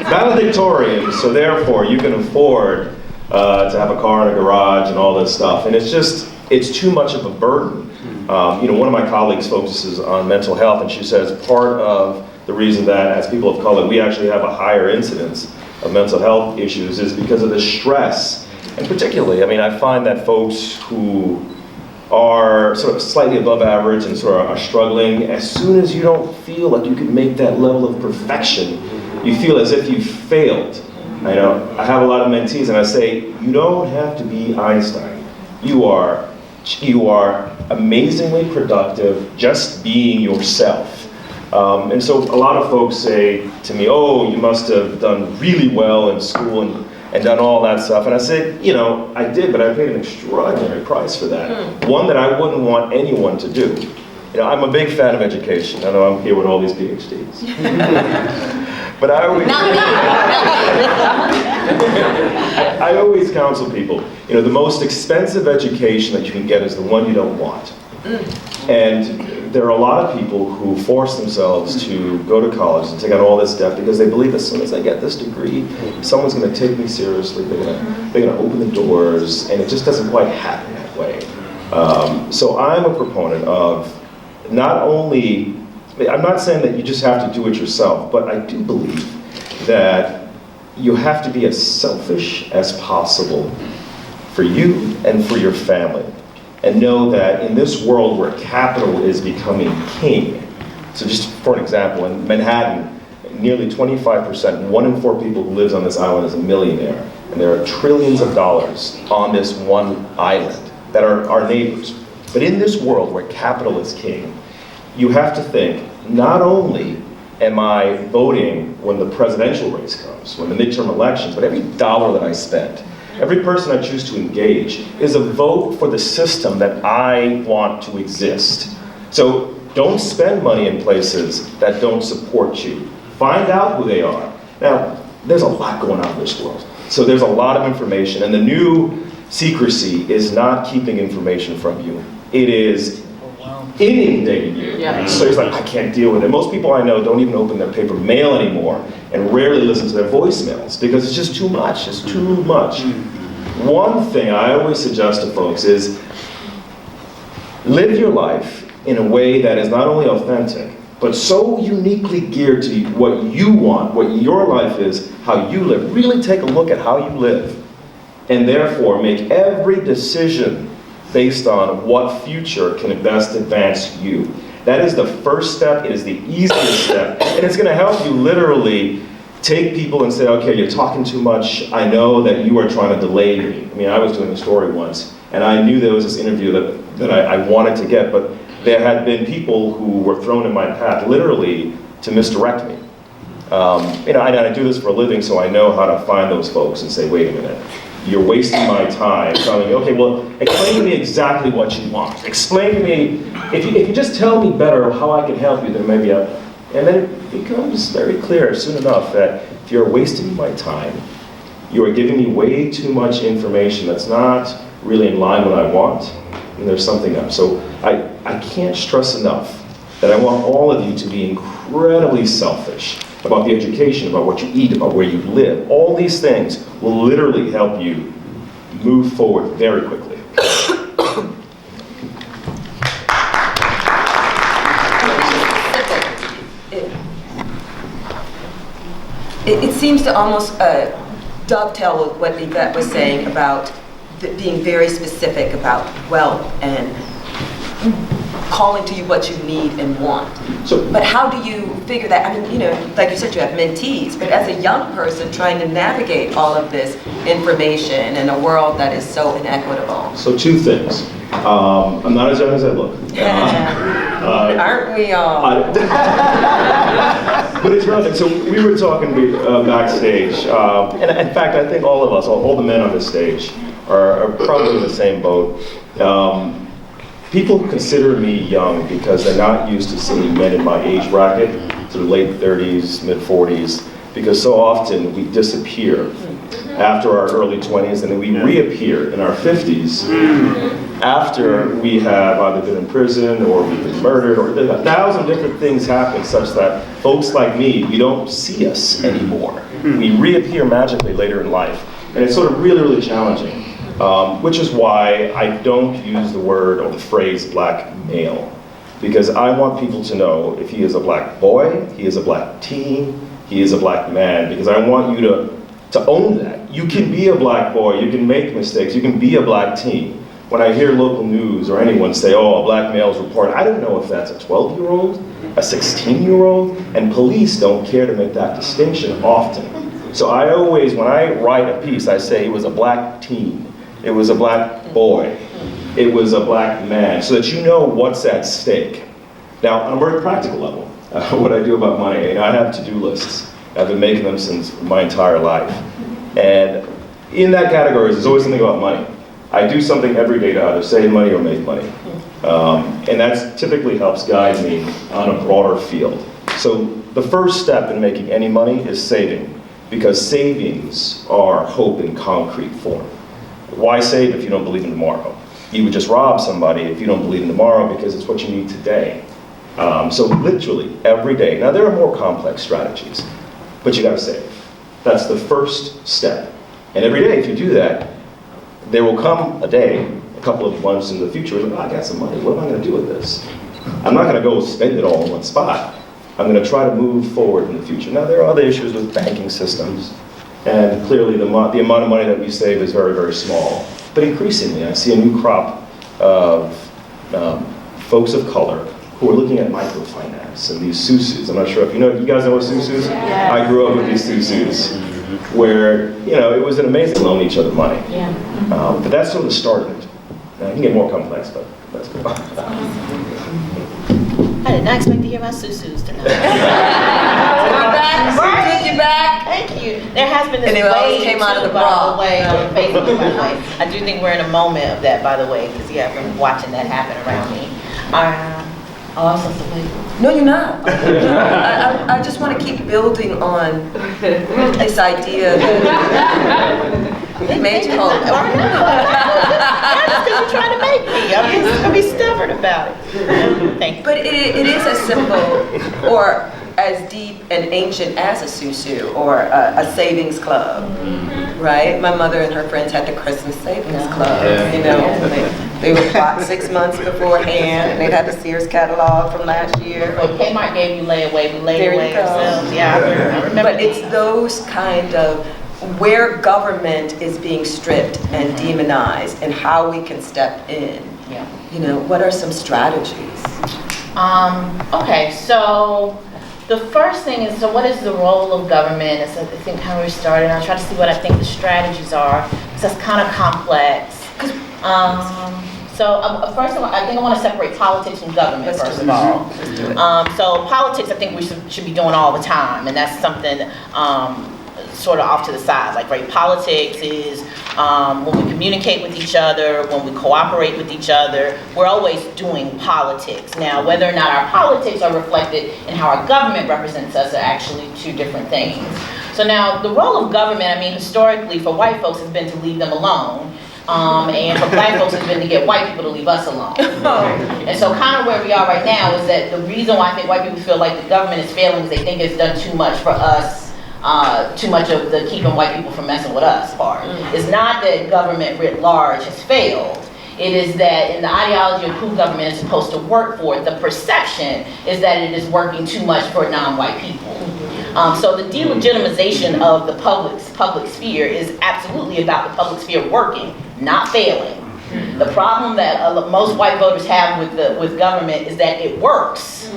valedictorian, so therefore you can afford to have a car in a garage and all this stuff. And it's too much of a burden. One of my colleagues focuses on mental health, and she says part of the reason that as people of color, we actually have a higher incidence of mental health issues is because of the stress. And particularly, I find that folks who are sort of slightly above average and sort of are struggling, as soon as you don't feel like you can make that level of perfection, you feel as if you've failed. I have a lot of mentees and I say, you don't have to be Einstein. You are amazingly productive just being yourself. And so a lot of folks say to me, oh, you must have done really well in school and done all that stuff. And I said, I did, but I paid an extraordinary price for that. One that I wouldn't want anyone to do. I'm a big fan of education. I know I'm here with all these PhDs. But I always counsel people, the most expensive education that you can get is the one you don't want. And there are a lot of people who force themselves to go to college and take out all this debt because they believe as soon as I get this degree, someone's going to take me seriously, they're going to open the doors, and it just doesn't quite happen that way. So I'm a proponent of not only, I'm not saying that you just have to do it yourself, but I do believe that you have to be as selfish as possible for you and for your family. And know that in this world where capital is becoming king, so just for an example, in Manhattan, nearly 25%, 1 in 4 people who lives on this island is a millionaire. And there are trillions of dollars on this one island that are our neighbors. But in this world where capital is king, you have to think, not only am I voting when the presidential race comes, when the midterm elections, but every dollar that I spend, every person I choose to engage is a vote for the system that I want to exist. So don't spend money in places that don't support you. Find out who they are. Now, there's a lot going on in this world. So there's a lot of information, and the new secrecy is not keeping information from you. It is inundating you. Yeah. So it's like, I can't deal with it. Most people I know don't even open their paper mail anymore and rarely listen to their voicemails because it's just too much. It's too much. One thing I always suggest to folks is live your life in a way that is not only authentic, but so uniquely geared to what you want, what your life is, how you live. Really take a look at how you live, and therefore make every decision based on what future can best advance you. That is the first step. It is the easiest step, and it's going to help you literally take people and say, okay, you're talking too much. I know that you are trying to delay me. I mean, I was doing a story once, and I knew there was this interview that I wanted to get, but there had been people who were thrown in my path, literally, to misdirect me. And I do this for a living, so I know how to find those folks and say, wait a minute, you're wasting my time telling me, okay, well, explain to me exactly what you want. Explain to me, if you just tell me better how I can help you, then maybe and then it becomes very clear soon enough that if you're wasting my time, you are giving me way too much information that's not really in line with what I want, and there's something up. So I can't stress enough that I want all of you to be incredibly selfish about the education, about what you eat, about where you live. All these things will literally help you move forward very quickly. It seems to almost dovetail with what Yvette was saying about being very specific about wealth and calling to you what you need and want. But how do you figure that? I mean, like you said, you have mentees, but as a young person trying to navigate all of this information in a world that is so inequitable. So 2 things. I'm not as young as I look. Aren't we all? But it's relevant. So we were talking backstage, and in fact, I think all of us, all the men on this stage, are probably in the same boat. People consider me young because they're not used to seeing men in my age bracket, sort of late 30s, mid 40s, because so often we disappear after our early 20s and then we reappear in our 50s after we have either been in prison or we've been murdered, or 1,000 different things happen such that folks like me, you don't see us anymore. We reappear magically later in life, and it's sort of really, really challenging. Which is why I don't use the word or the phrase black male, because I want people to know if he is a black boy, he is a black teen, he is a black man, because I want you to own that. You can be a black boy, you can make mistakes, you can be a black teen. When I hear local news or anyone say, oh, a black male's reported, I don't know if that's a 12-year-old, a 16-year-old, and police don't care to make that distinction often. So I always, when I write a piece, I say it was a black teen. It was a black boy. It was a black man, so that you know what's at stake. Now, on a very practical level, what I do about money, I have to-do lists. I've been making them since my entire life. And in that category, there's always something about money. I do something every day to either save money or make money. And that typically helps guide me on a broader field. So the first step in making any money is saving, because savings are hope in concrete form. Why save if you don't believe in tomorrow? You would just rob somebody if you don't believe in tomorrow, because it's what you need today. So literally every day. Now there are more complex strategies, but you got to save. That's the first step. And every day if you do that, there will come a day, a couple of months in the future, where I got some money, what am I going to do with this? I'm not going to go spend it all in one spot. I'm going to try to move forward in the future. Now there are other issues with banking systems, and clearly the amount of money that we save is very, very small. But increasingly, I see a new crop of folks of color who are looking at microfinance and these SUSUs. I'm not sure if you guys know what SUSUs? Yeah. I grew up with these SUSUs, where it was an amazing loan each other money. Yeah. But that's sort of the start of it. Now, it can get more complex, but that's good. I did not expect to hear about susus tonight. Take you back. Thank you. There has been this And it always wave, came out of too, the by bra. the way, on Facebook, by the way. I do think we're in a moment of that, by the way, because I've been watching that happen around me. I'm supposed to wait. No, you're not. I just want to keep building on this idea that it made you hope. That's because you're trying to make me. I'm just going to be stubborn about it. Thank you. But it is as simple or as deep and ancient as a susu or a savings club, right? My mother and her friends had the Christmas savings club, They would plot 6 months beforehand, and they'd have the Sears catalog from last year. When Kmart gave you layaway, we laid There you away go. ourselves. Yeah, I remember. But it's those kind of where government is being stripped and demonized and how we can step in. Yeah. What are some strategies? Okay, so the first thing is, so what is the role of government? It's, I think, how we started. I'll try to see what I think the strategies are, because that's kind of complex. First of all, I think I want to separate politics from government, first of all. So politics, I think we should be doing all the time, and that's something sort of off to the side. Like, right, politics is when we communicate with each other, when we cooperate with each other, we're always doing politics. Now, whether or not our politics are reflected in how our government represents us are actually two different things. So now, the role of government, historically, for white folks has been to leave them alone. And for black folks, it's been to get white people to leave us alone. And so kind of where we are right now is that the reason why I think white people feel like the government is failing is they think it's done too much for us, too much of the keeping white people from messing with us part. It's not that government writ large has failed. It is that in the ideology of who government is supposed to work for, the perception is that it is working too much for non-white people. So the delegitimization of the public sphere is absolutely about the public sphere working, not failing. The problem that most white voters have with government is that it works.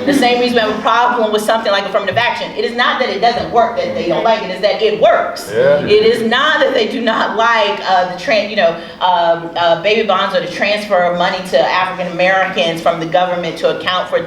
The same reason we have a problem with something like affirmative action. It is not that it doesn't work, that they don't like it, it's that it works. It is not that they do not like baby bonds or the transfer of money to African Americans from the government to account for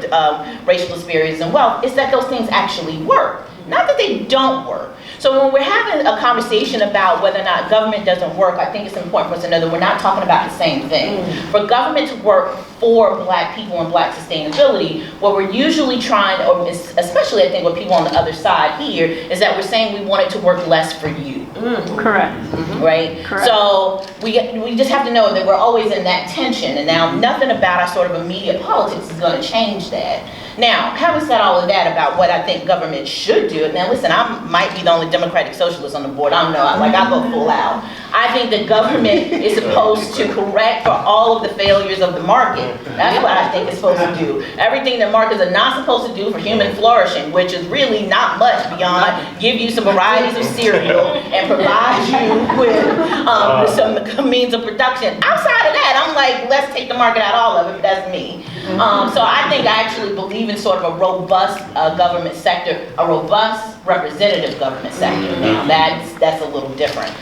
racial disparities in wealth. It's that those things actually work, not that they don't work. So when we're having a conversation about whether or not government doesn't work, I think it's important for us to know that we're not talking about the same thing. For government to work for black people and black sustainability, what we're usually trying, or especially I think with people on the other side here, is that we're saying we want it to work less for you. Correct. Right? Correct. So we just have to know that we're always in that tension, and now nothing about our sort of immediate politics is going to change that. Now, having said all of that about what I think government should do, now listen, I might be the only Democratic Socialist on the board, I don't know, I go full out. I think that government is supposed to correct for all of the failures of the market. That's what I think it's supposed to do. Everything that markets are not supposed to do for human flourishing, which is really not much beyond give you some varieties of cereal and provide you with some means of production. Outside of that, I'm like, let's take the market out all of it, but that's me. So I think I actually believe in sort of a robust government sector, a robust representative government sector. Now that's a little different,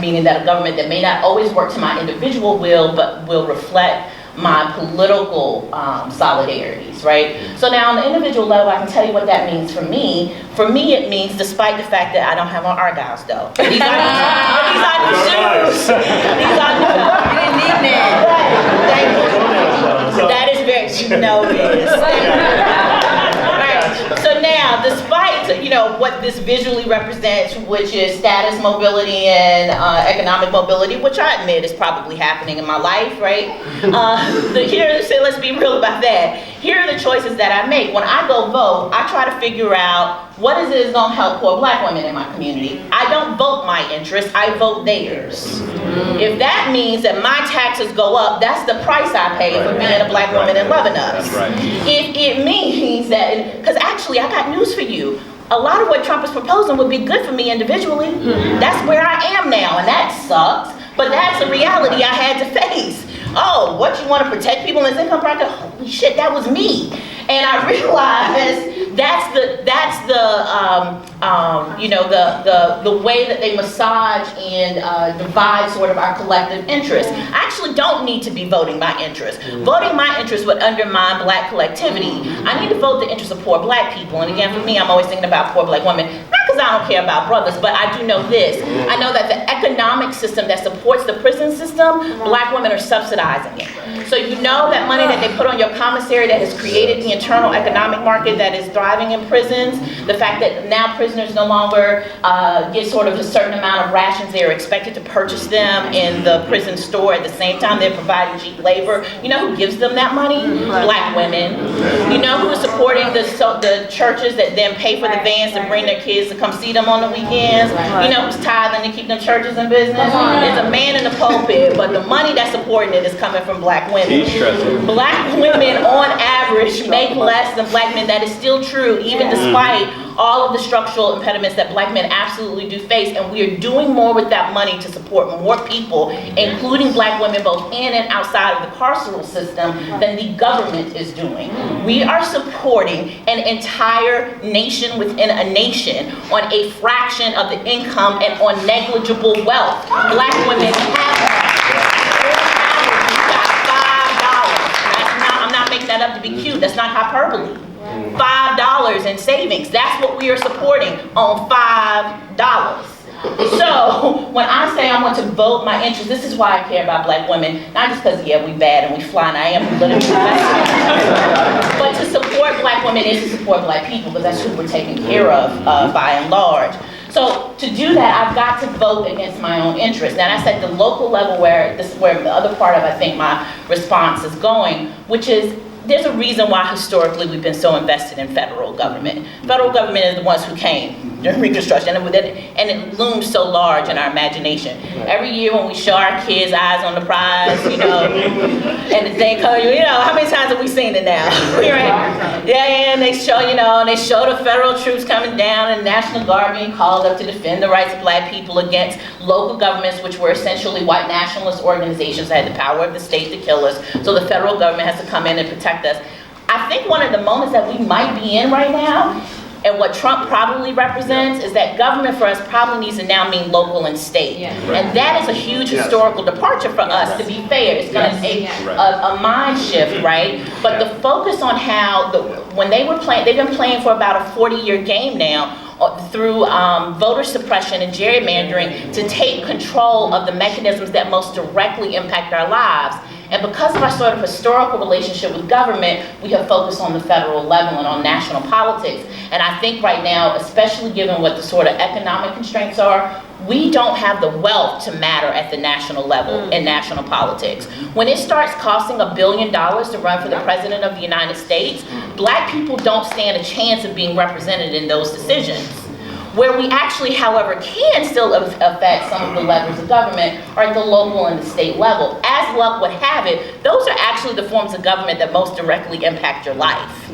meaning that a government that may not always work to my individual will, but will reflect my political solidarities, right? So now on the individual level, I can tell you what that means for me. For me, it means, despite the fact that I don't have on Argyles though. These are new shoes. These are new. You didn't need that. Right. Thank you. That is very, it is. Right. So now, despite, what this visually represents, which is status mobility and economic mobility, which I admit is probably happening in my life, right? Let's be real about that. Here are the choices that I make. When I go vote, I try to figure out what is it that's gonna help poor black women in my community. I don't vote my interests, I vote theirs. If that means that my taxes go up, that's the price I pay for being a black woman and loving us. If it means that, because actually I got news for you. A lot of what Trump is proposing would be good for me individually. That's where I am now, and that sucks. But that's a reality I had to face. Oh, what, you want to protect people in this income bracket? Holy shit, that was me. And I realized that's the way that they massage and divide sort of our collective interests. I actually don't need to be voting my interests. Voting my interests would undermine black collectivity. I need to vote the interests of poor black people. And again, for me, I'm always thinking about poor black women, not because I don't care about brothers, but I do know this. I know that the economic system that supports the prison system, black women are subsidizing it. So you know that money that they put on your commissary that has created the internal economic market that is thriving in prisons, the fact that now prisoners no longer get sort of a certain amount of rations, they're expected to purchase them in the prison store at the same time they're providing cheap labor. You know who gives them that money? Black women. You know who is supporting the churches that then pay for the vans to bring their kids to come see them on the weekends? You know who's tithing to keep them churches in business? It's a man in the pulpit, but the money that's supporting it is coming from black women. Black women on average make less than black men. That is still true, even despite all of the structural impediments that black men absolutely do face, and we are doing more with that money to support more people, including black women both in and outside of the carceral system, than the government is doing. We are supporting an entire nation within a nation on a fraction of the income and on negligible wealth. Black women have $5. I'm not making that up to be cute. That's not hyperbole. $5 in savings. That's what we are supporting on $5. So when I say I want to vote my interest, this is why I care about black women. Not just because, yeah, we bad and we fly, and I am politically invested. But to support black women is to support black people, because that's who we're taking care of by and large. So to do that, I've got to vote against my own interests. Now that's at the local level, where this is where the other part of, I think, my response is going, which is, there's a reason why historically we've been so invested in federal government. Federal government is the ones who came during Reconstruction, and it looms so large in our imagination. Every year when we show our kids Eyes on the Prize, and the thing comes, how many times have we seen it now? Right? Yeah, and they show, the federal troops coming down and the National Guard being called up to defend the rights of black people against local governments, which were essentially white nationalist organizations that had the power of the state to kill us. So the federal government has to come in and protect us. I think one of the moments that we might be in right now, and what Trump probably represents, is that government for us probably needs to now mean local and state. And that is a huge historical departure for us, to be fair. It's going to take a mind shift, right? But the focus on how, when they were playing, they've been playing for about a 40-year game now, through voter suppression and gerrymandering, to take control of the mechanisms that most directly impact our lives. And because of our sort of historical relationship with government, we have focused on the federal level and on national politics. And I think right now, especially given what the sort of economic constraints are, we don't have the wealth to matter at the national level in national politics. When it starts costing $1 billion to run for the president of the United States, black people don't stand a chance of being represented in those decisions. Where we actually, however, can still affect some of the levers of government are at the local and the state level. As luck would have it, those are actually the forms of government that most directly impact your life.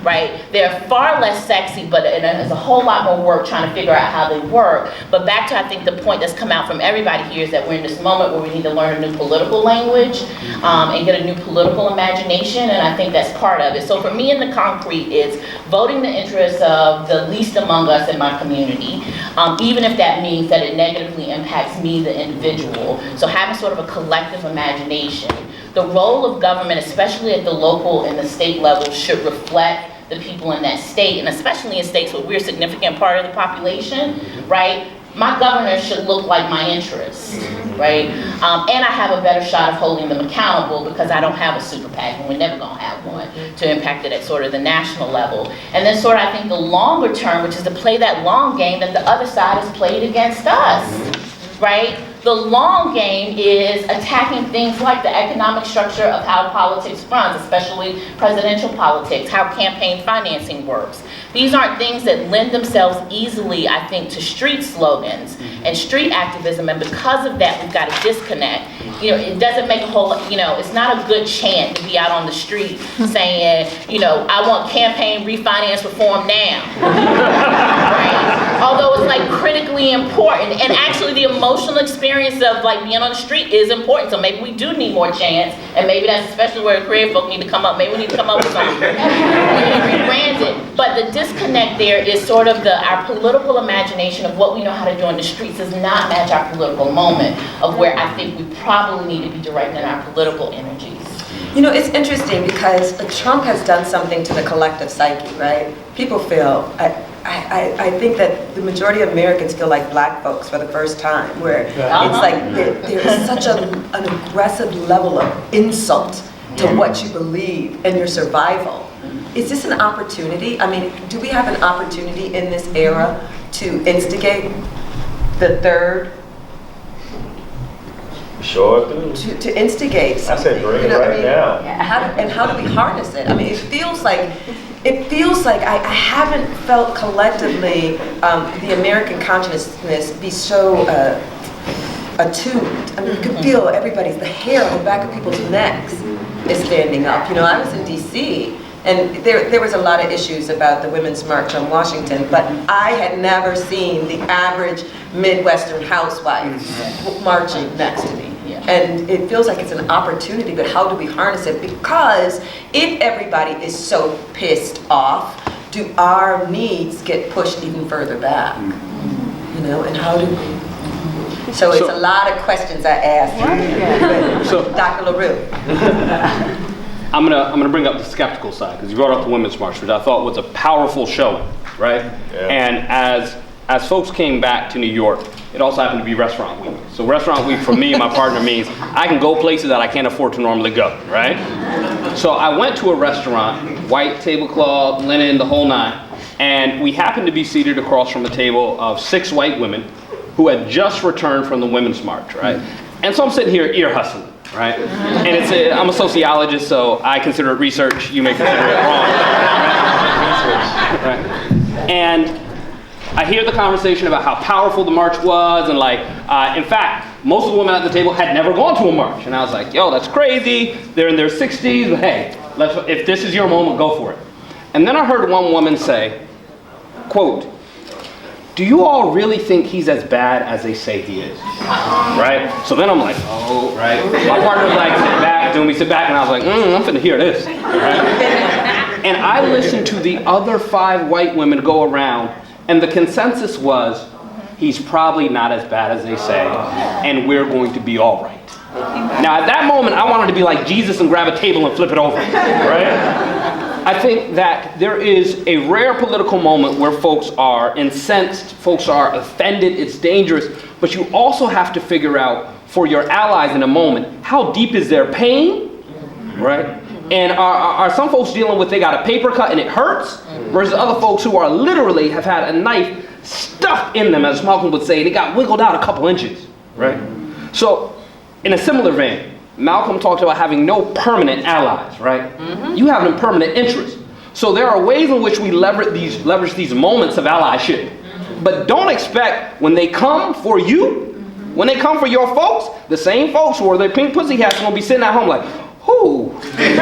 Right? They're far less sexy, but there's a whole lot more work trying to figure out how they work. But back to, I think, the point that's come out from everybody here is that we're in this moment where we need to learn a new political language and get a new political imagination, and I think that's part of it. So for me, in the concrete, it's voting the interests of the least among us in my community, even if that means that it negatively impacts me, the individual. So having sort of a collective imagination. The role of government, especially at the local and the state level, should reflect the people in that state, and especially in states where we're a significant part of the population, right? my governor should look like my interests, right? And I have a better shot of holding them accountable because I don't have a super PAC, and we're never gonna have one to impact it at sort of the national level. And then sort of I think the longer term, which is to play that long game that the other side has played against us, right? The long game is attacking things like the economic structure of how politics runs, especially presidential politics, how campaign financing works. These aren't things that lend themselves easily, I think, to street slogans and street activism, and because of that, we've got to disconnect. You know, it doesn't make a whole, you know, it's not a good chant to be out on the street saying, you know, I want campaign refinance reform now. Right? Although it's like critically important, and actually the emotional experience of like being on the street is important, so maybe we do need more chants, and maybe that's especially where creative folk need to come up. Maybe we need to come up with something. We need to rebrand it. But the disconnect there is sort of our political imagination of what we know how to do on the streets does not match our political moment of where I think we probably need to be directing our political energies. You know, it's interesting because Trump has done something to the collective psyche, right? People feel, I think that the majority of Americans feel like black folks for the first time, where it's like there is such an aggressive level of insult to what you believe and your survival. Is this an opportunity? I mean, do we have an opportunity in this era to instigate the third? Sure do. To instigate something. I said bring it right now. How do we harness it? I mean, it feels like I haven't felt collectively the American consciousness be so attuned. I mean, you can feel the hair on the back of people's necks is standing up. You know, I was in DC, and there was a lot of issues about the Women's March on Washington, but I had never seen the average Midwestern housewife marching next to me. And it feels like it's an opportunity, but how do we harness it? Because if everybody is so pissed off, do our needs get pushed even further back? You know, and how do we? So it's a lot of questions I asked. So, Dr. LaRue. I'm gonna bring up the skeptical side, because you brought up the Women's March, which I thought was a powerful showing, right? Yeah. And as folks came back to New York, it also happened to be Restaurant Week. So Restaurant Week for me and my partner means I can go places that I can't afford to normally go, right? So I went to a restaurant, white tablecloth, linen, the whole nine, and we happened to be seated across from a table of 6 white women who had just returned from the Women's March, right? And so I'm sitting here ear hustling, right? And I'm a sociologist, so I consider it research. You may consider it wrong. Right? And I hear the conversation about how powerful the march was, and like, in fact, most of the women at the table had never gone to a march. And I was like, yo, that's crazy. They're in their 60s, but hey, if this is your moment, go for it. And then I heard one woman say, quote, "Do you all really think he's as bad as they say he is?" Right? So then I'm like, oh, right. My partner was like, sit back, doing me sit back, and I was like, I'm finna hear this. Right? And I listened to the other 5 white women go around, and the consensus was, he's probably not as bad as they say, and we're going to be all right. Now at that moment, I wanted to be like Jesus and grab a table and flip it over, right? I think that there is a rare political moment where folks are incensed, folks are offended, it's dangerous, but you also have to figure out for your allies in a moment, how deep is their pain, right? And are some folks dealing with they got a paper cut and it hurts, versus other folks who are literally have had a knife stuck in them, as Malcolm would say, and it got wiggled out a couple inches, right? So in a similar vein, Malcolm talked about having no permanent allies, right? You have an impermanent interest. So there are ways in which we leverage these moments of allyship. But don't expect when they come for you, when they come for your folks, the same folks who are their pink pussy hats are gonna be sitting at home like, whoo. Right?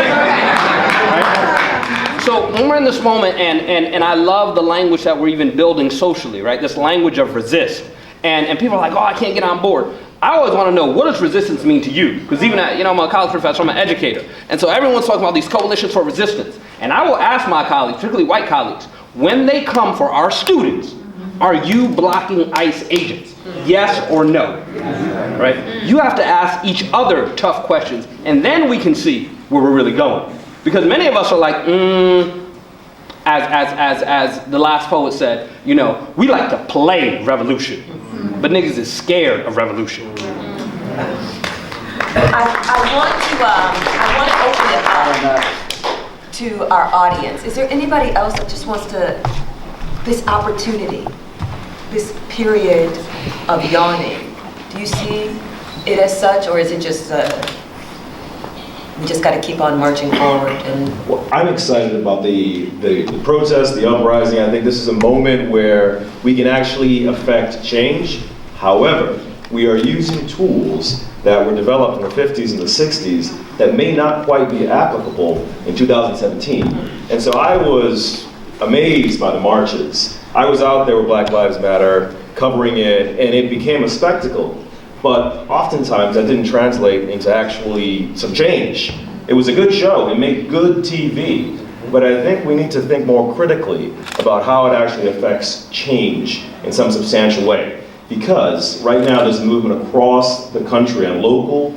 So when we're in this moment, and I love the language that we're even building socially, right? This language of resist. And people are like, oh, I can't get on board. I always want to know, what does resistance mean to you? Because even I'm a college professor, I'm an educator. And so everyone's talking about these coalitions for resistance. And I will ask my colleagues, particularly white colleagues, when they come for our students, are you blocking ICE agents? Yes or no? Right? You have to ask each other tough questions, and then we can see where we're really going. Because many of us are like, as the last poet said, we like to play revolution. but niggas is scared of revolution. I want to open it up to our audience. Is there anybody else that just wants to, this opportunity, this period of yawning, do you see it as such, or is it just, we just got to keep on marching forward? And Well, I'm excited about the protest, the uprising. I think this is a moment where we can actually affect change. However, we are using tools that were developed in the 50s and the 60s that may not quite be applicable in 2017. And so I was amazed by the marches. I was out there with Black Lives Matter, covering it, and it became a spectacle. But oftentimes that didn't translate into actually some change. It was a good show, it made good TV, but I think we need to think more critically about how it actually affects change in some substantial way. Because right now there's a movement across the country on local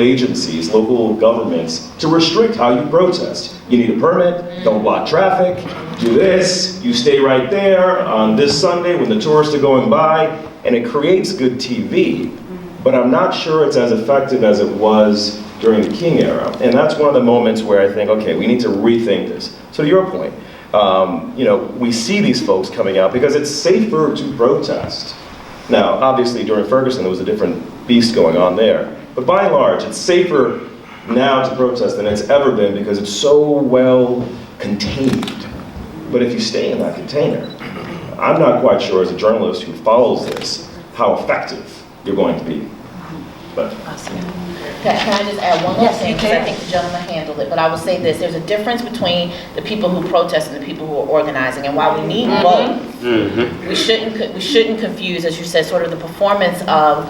agencies, local governments, to restrict how you protest. You need a permit, don't block traffic, do this, you stay right there on this Sunday when the tourists are going by, and it creates good TV. But I'm not sure it's as effective as it was during the King era. And that's one of the moments where I think, okay, we need to rethink this. So to your point, we see these folks coming out because it's safer to protest. Now, obviously during Ferguson, there was a different beast going on there. But by and large, it's safer now to protest than it's ever been because it's so well contained. But if you stay in that container, I'm not quite sure as a journalist who follows this, how effective you're going to be. But. Can I just add one more thing, because I think the gentleman handled it, but I will say this, there's a difference between the people who protest and the people who are organizing, and while we need both, we shouldn't confuse, as you said, sort of the performance of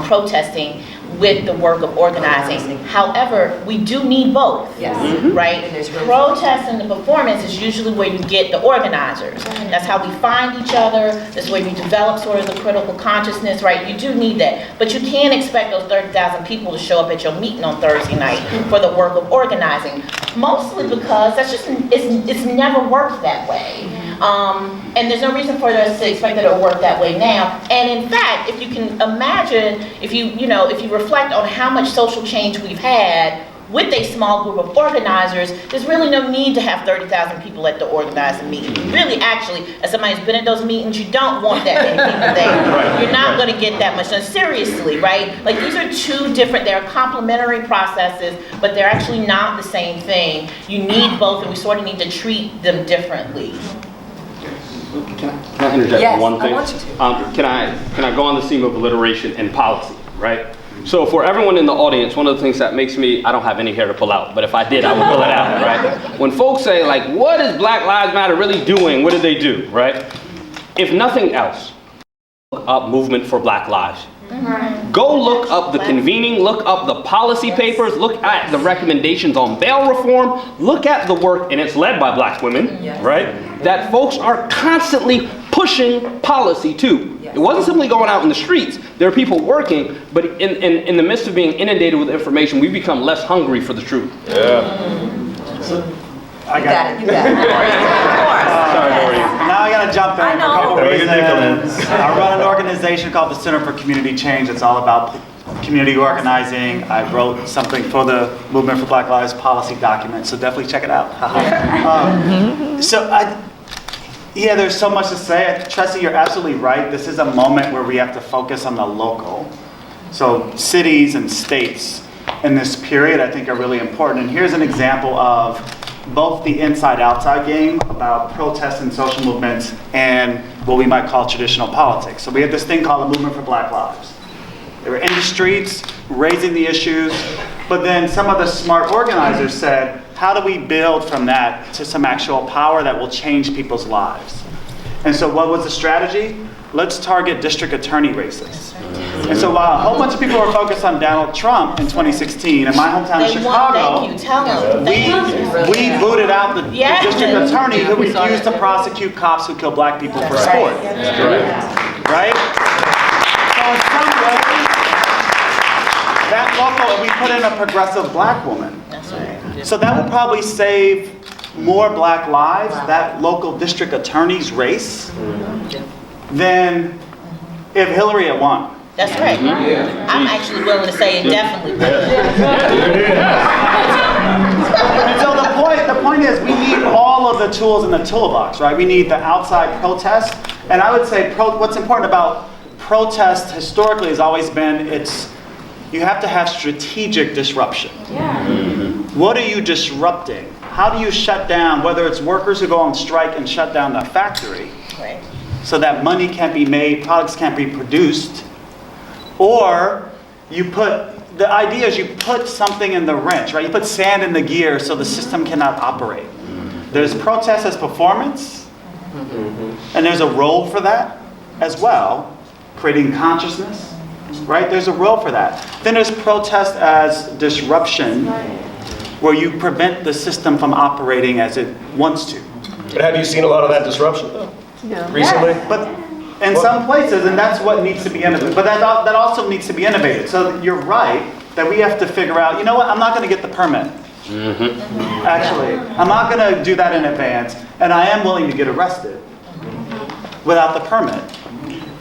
protesting with the work of organizing. However, we do need both, right? Protest and the performance is usually where you get the organizers. That's how we find each other. That's where you develop sort of the critical consciousness, right? You do need that. But you can't expect those 30,000 people to show up at your meeting on Thursday night for the work of organizing. Mostly because that's just, it's never worked that way. And there's no reason for us to expect that it'll work that way now. And in fact, if you can imagine, if you reflect on how much social change we've had with a small group of organizers, there's really no need to have 30,000 people at the organizing meeting. You really actually, as somebody who's been at those meetings, you don't want that many people there. You're not going to get that much done. Seriously, right? Like these are two different, they're complementary processes, but they're actually not the same thing. You need both, and we sort of need to treat them differently. Can I interject one thing? I want you to. Can I go on the theme of alliteration and policy, right? So for everyone in the audience, one of the things that makes me, I don't have any hair to pull out, but if I did, I would pull it out, right? When folks say, like, what is Black Lives Matter really doing? What did they do, right? If nothing else, look up Movement for Black Lives. Go look up the convening, look up the policy papers, look at the recommendations on bail reform, look at the work, and it's led by Black women, right? That folks are constantly pushing policy too. It wasn't simply going out in the streets. There are people working, but in the midst of being inundated with information, we become less hungry for the truth. I got it. You got it. Sorry, Maureen. Now I gotta jump in for a couple Very good, reasons. I run an organization called the Center for Community Change. It's all about community organizing. I wrote something for the Movement for Black Lives policy document, so definitely check it out. There's so much to say. Tressie, you're absolutely right. This is a moment where we have to focus on the local. So cities and states in this period I think are really important. And here's an example of both the inside-outside game about protests and social movements and what we might call traditional politics. So we have this thing called the Movement for Black Lives. They were in the streets, raising the issues, but then some of the smart organizers said, how do we build from that to some actual power that will change people's lives? And so what was the strategy? Let's target district attorney races. And so while a whole bunch of people were focused on Donald Trump in 2016, in my hometown of Chicago, we booted out the district attorney who refused to prosecute cops who kill black people for sport. Right? So in some ways, that local, we put in a progressive black woman. So that would probably save more black lives, that local district attorney's race, than if Hillary had won. That's right. I'm actually willing to say it definitely would. So the point is, we need all of the tools in the toolbox, right? We need the outside protest, and I would say what's important about protest historically has always been you have to have strategic disruption. What are you disrupting? How do you shut down, whether it's workers who go on strike and shut down the factory, Right. so that money can't be made, products can't be produced, or the idea is you put something in the wrench, right? You put sand in the gear so the system cannot operate. There's protest as performance, and there's a role for that as well, creating consciousness, right? There's a role for that. Then there's protest as disruption, where you prevent the system from operating as it wants to. But have you seen a lot of that disruption recently? But in some places, and that's what needs to be innovated. But that also needs to be innovated. So you're right that we have to figure out, you know what, I'm not going to get the permit. Actually, I'm not going to do that in advance, and I am willing to get arrested without the permit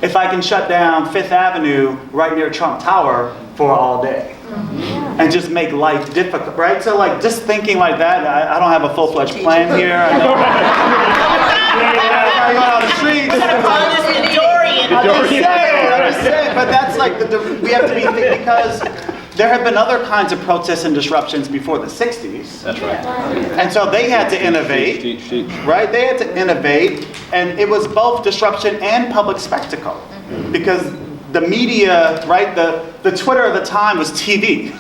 if I can shut down Fifth Avenue right near Trump Tower for all day. And just make life difficult, right? So like, just thinking like that, I don't have a full-fledged plan here. I go out the street. I'm just saying, but that's like, we have to be thinking, because there have been other kinds of protests and disruptions before the 60s. That's right. And so they had to innovate, right? They had to innovate, and it was both disruption and public spectacle. Because the media, right, the Twitter of the time was TV,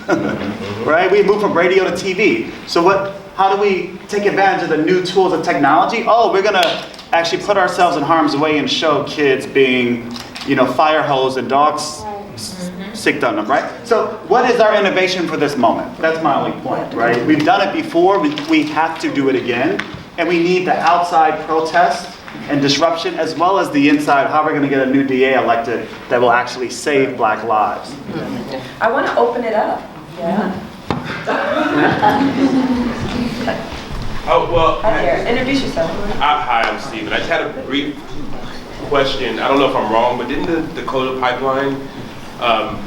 right? We moved from radio to TV. So how do we take advantage of the new tools of technology? Oh, we're gonna actually put ourselves in harm's way and show kids being, fire hose and dogs sicked on them, right? So what is our innovation for this moment? That's my only point, right? We've done it before, we have to do it again, and we need the outside protest and disruption, as well as the inside, how we're going to get a new DA elected that will actually save Black lives. I want to open it up. Yeah. Oh, well. Hi there. Introduce yourself. Hi, I'm Steven. I just had a brief question. I don't know if I'm wrong, but didn't the Dakota pipeline,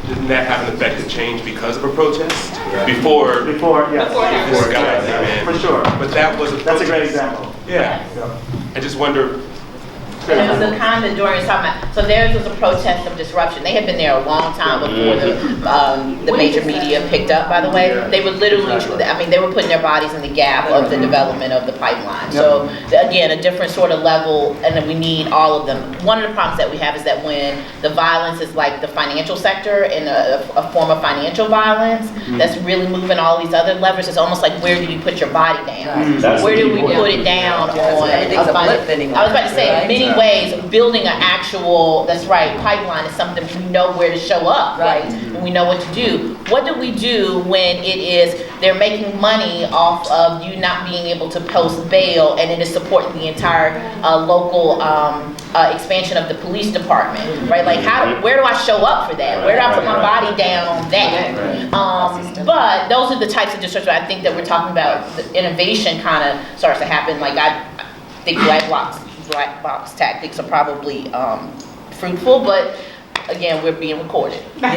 didn't that have an effective change because of a protest? Before, yes. Before guys came in. For sure. But that was a protest. That's a great example. Yeah. I just wonder. And it was the kind that Dorian was talking about. So theirs was a protest of disruption. They had been there a long time before the major media picked up, by the way. They were literally, they were putting their bodies in the gap of the development of the pipeline. So again, a different sort of level, and then we need all of them. One of the problems that we have is that when the violence is like the financial sector and a form of financial violence, that's really moving all these other levers. It's almost like, where do you put your body down? Where do we put it down on? I was about to say, in many ways, building an actual, that's right, pipeline is something we know where to show up, right? And we know what to do. What do we do when it is, they're making money off of you not being able to post bail, and it is supporting the entire local expansion of the police department, right? Like, where do I show up for that? Where do I put my body down on that? But those are the types of disruption I think that we're talking about. The innovation kind of starts to happen. Like, I think black box tactics are probably fruitful, but again, we're being recorded. I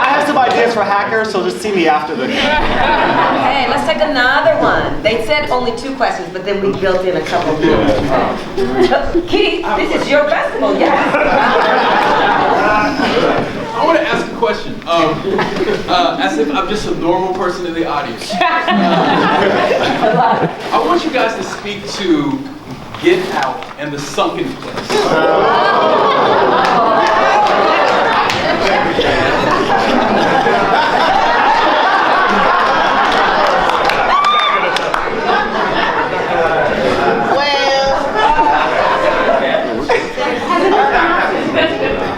have some ideas for hackers, so just see me after the. Hey, let's take another one. They said only 2 questions, but then we built in a couple more. Keith, this is your festival, yes. I want to ask a question, as if I'm just a normal person in the audience. I want you guys to speak to Get Out and the Sunken Place.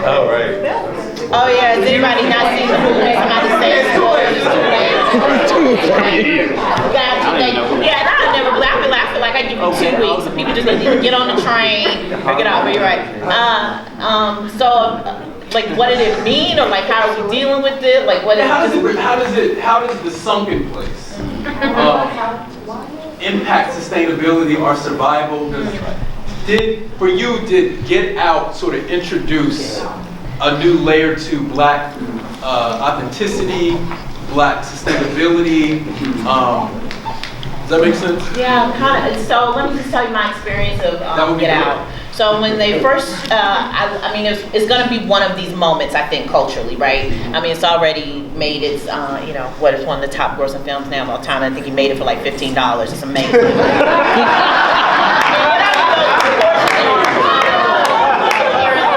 All right. Oh yeah, has anybody not seen the movie? Somebody says yeah, and I never, I feel like I give you 2 weeks, and people just need to get on the train, or get off, but you're right. Like, what did it mean, or like, how are we dealing with it? Like, what? How does the Sunken Place impact sustainability or survival? did Get Out sort of introduce a new layer to Black authenticity, Black sustainability? Does that make sense? Yeah, kind of. So let me just tell you my experience of That would be Get great. Out. So when they first, I mean, it's going to be one of these moments, I think, culturally, right? I mean, it's already made its, you know, what is one of the top grossing films now of all time. I think he made it for like $15. It's amazing.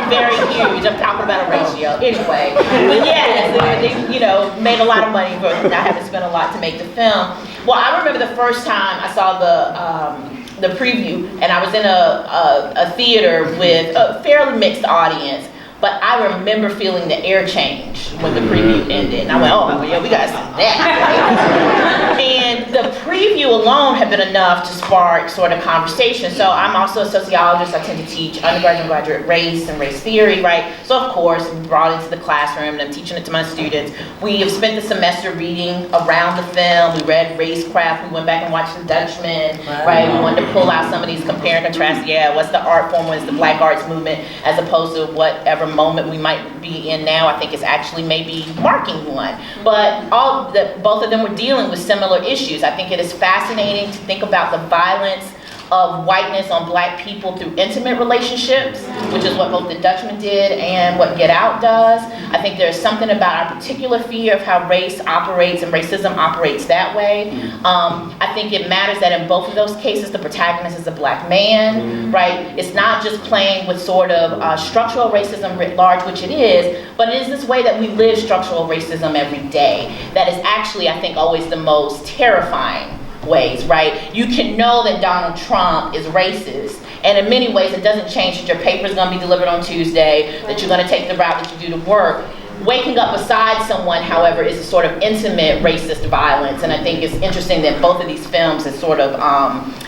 Very huge. I'm talking about a ratio. Anyway, but yes, they you know, made a lot of money for not having to spend a lot to make the film. Well, I remember the first time I saw the preview, and I was in a theater with a fairly mixed audience, but I remember feeling the air change when the preview ended. And I went, oh, yeah, we gotta see that. And the preview alone had been enough to spark sort of conversation. So I'm also a sociologist. I tend to teach undergraduate and graduate race and race theory, right? So of course, brought into the classroom, and I'm teaching it to my students. We have spent the semester reading around the film. We read Racecraft. We went back and watched The Dutchman, right? We wanted to pull out some of these compare and contrast. Yeah, what's the art form? What's the Black arts movement? As opposed to whatever moment we might be in now. I think it's actually maybe marking one. But both of them were dealing with similar issues. I think it is fascinating to think about the violence of whiteness on Black people through intimate relationships, which is what both The Dutchman did and what Get Out does. I think there's something about our particular fear of how race operates and racism operates that way. I think it matters that in both of those cases, the protagonist is a Black man, right? It's not just playing with sort of structural racism writ large, which it is, but it is this way that we live structural racism every day that is actually, I think, always the most terrifying ways, right? You can know that Donald Trump is racist, and in many ways it doesn't change that your paper is going to be delivered on Tuesday, that you're going to take the route that you do to work. Waking up beside someone, however, is a sort of intimate racist violence, and I think it's interesting that both of these films as sort of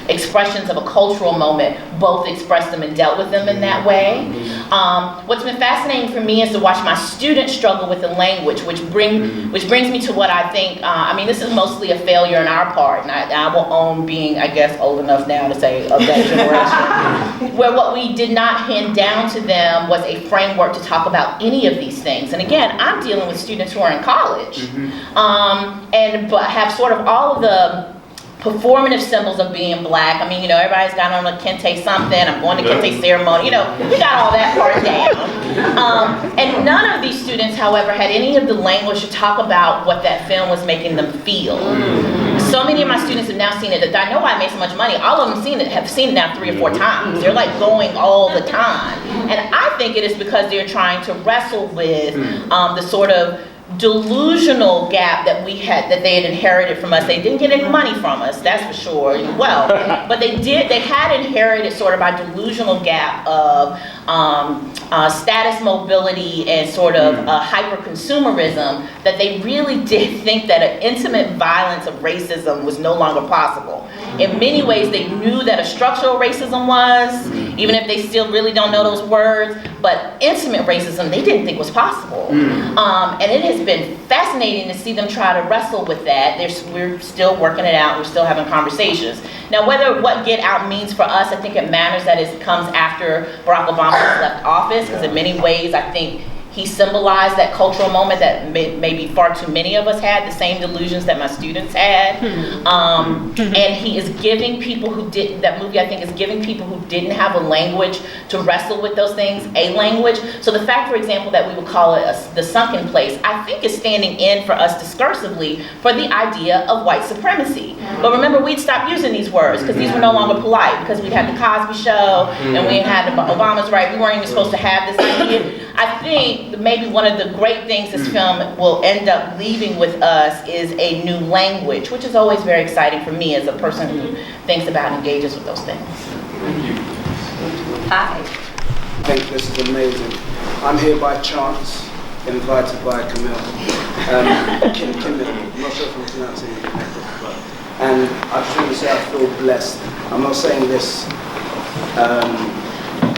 expressions of a cultural moment, both expressed them and dealt with them in that way. What's been fascinating for me is to watch my students struggle with the language, which brings me to what I think, I mean, this is mostly a failure on our part, and I will own being, I guess, old enough now to say of that generation, where what we did not hand down to them was a framework to talk about any of these things. And again, I'm dealing with students who are in college, but have sort of all of the performative symbols of being Black. I mean, you know, everybody's got on a kente something, I'm going to kente ceremony, you know, we got all that part down. And none of these students, however, had any of the language to talk about what that film was making them feel. So many of my students have now seen it, that I know why I made so much money. All of them have seen it now 3 or 4 times. They're like going all the time. And I think it is because they're trying to wrestle with the sort of delusional gap that they had inherited from us. They didn't get any money from us, that's for sure, well, but they had inherited sort of our delusional gap of status mobility and sort of hyper-consumerism, that they really did think that an intimate violence of racism was no longer possible. In many ways, they knew that a structural racism was, even if they still really don't know those words, but intimate racism they didn't think was possible. And it has been fascinating to see them try to wrestle with that. We're still working it out, we're still having conversations. Now, whether what Get Out means for us, I think it matters that it comes after Barack Obama has left office, because in many ways, I think he symbolized that cultural moment that maybe far too many of us had, the same delusions that my students had. And he is giving people who did, that movie I think is giving people who didn't have a language to wrestle with those things, a language. So the fact, for example, that we would call it the sunken place, I think is standing in for us discursively for the idea of white supremacy. But remember, we'd stopped using these words because these were no longer polite, because we'd had the Cosby Show and we had the Obama's right. We weren't even supposed to have this idea. I think maybe one of the great things this film will end up leaving with us is a new language, which is always very exciting for me as a person who thinks about and engages with those things. Hi. I think this is amazing. I'm here by chance, invited by Camille. Camille, I'm not sure if I'm pronouncing it correctly. And I just want to say I feel blessed. I'm not saying this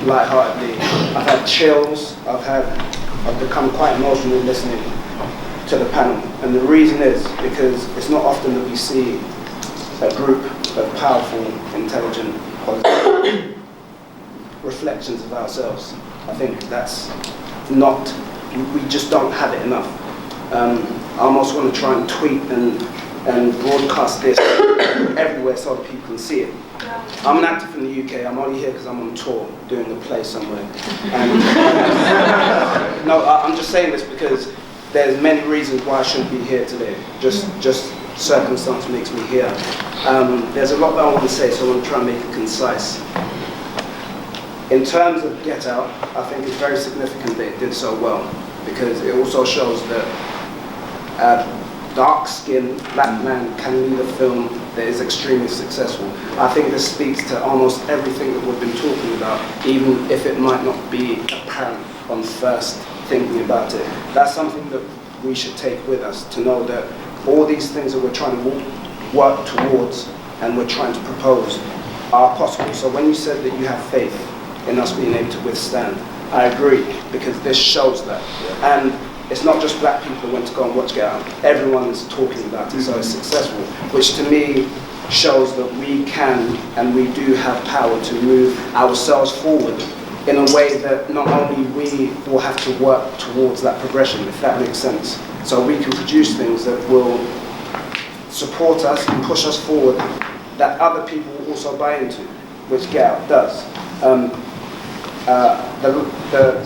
lightheartedly. I've had chills, I've become quite emotional listening to the panel. And the reason is because it's not often that we see a group of powerful, intelligent politicians reflections of ourselves. I think that's not, we just don't have it enough. I almost want to try and tweet and broadcast this everywhere so that people can see it. I'm an actor from the UK. I'm only here because I'm on tour doing a play somewhere. And, no, I'm just saying this because there's many reasons why I shouldn't be here today. Just circumstance makes me here. There's a lot that I want to say, so I want to try and make it concise. In terms of Get Out, I think it's very significant that it did so well, because it also shows that a dark-skinned black man can lead a film that is extremely successful. I think this speaks to almost everything that we've been talking about, even if it might not be apparent on first thinking about it. That's something that we should take with us, to know that all these things that we're trying to work towards and we're trying to propose are possible. So when you said that you have faith in us being able to withstand, I agree, because this shows that. And it's not just black people who went to go and watch Get Out. Everyone is talking about it, so it's successful, which to me shows that we can and we do have power to move ourselves forward in a way that not only we will have to work towards that progression, if that makes sense. So we can produce things that will support us and push us forward, that other people will also buy into, which Get Out does.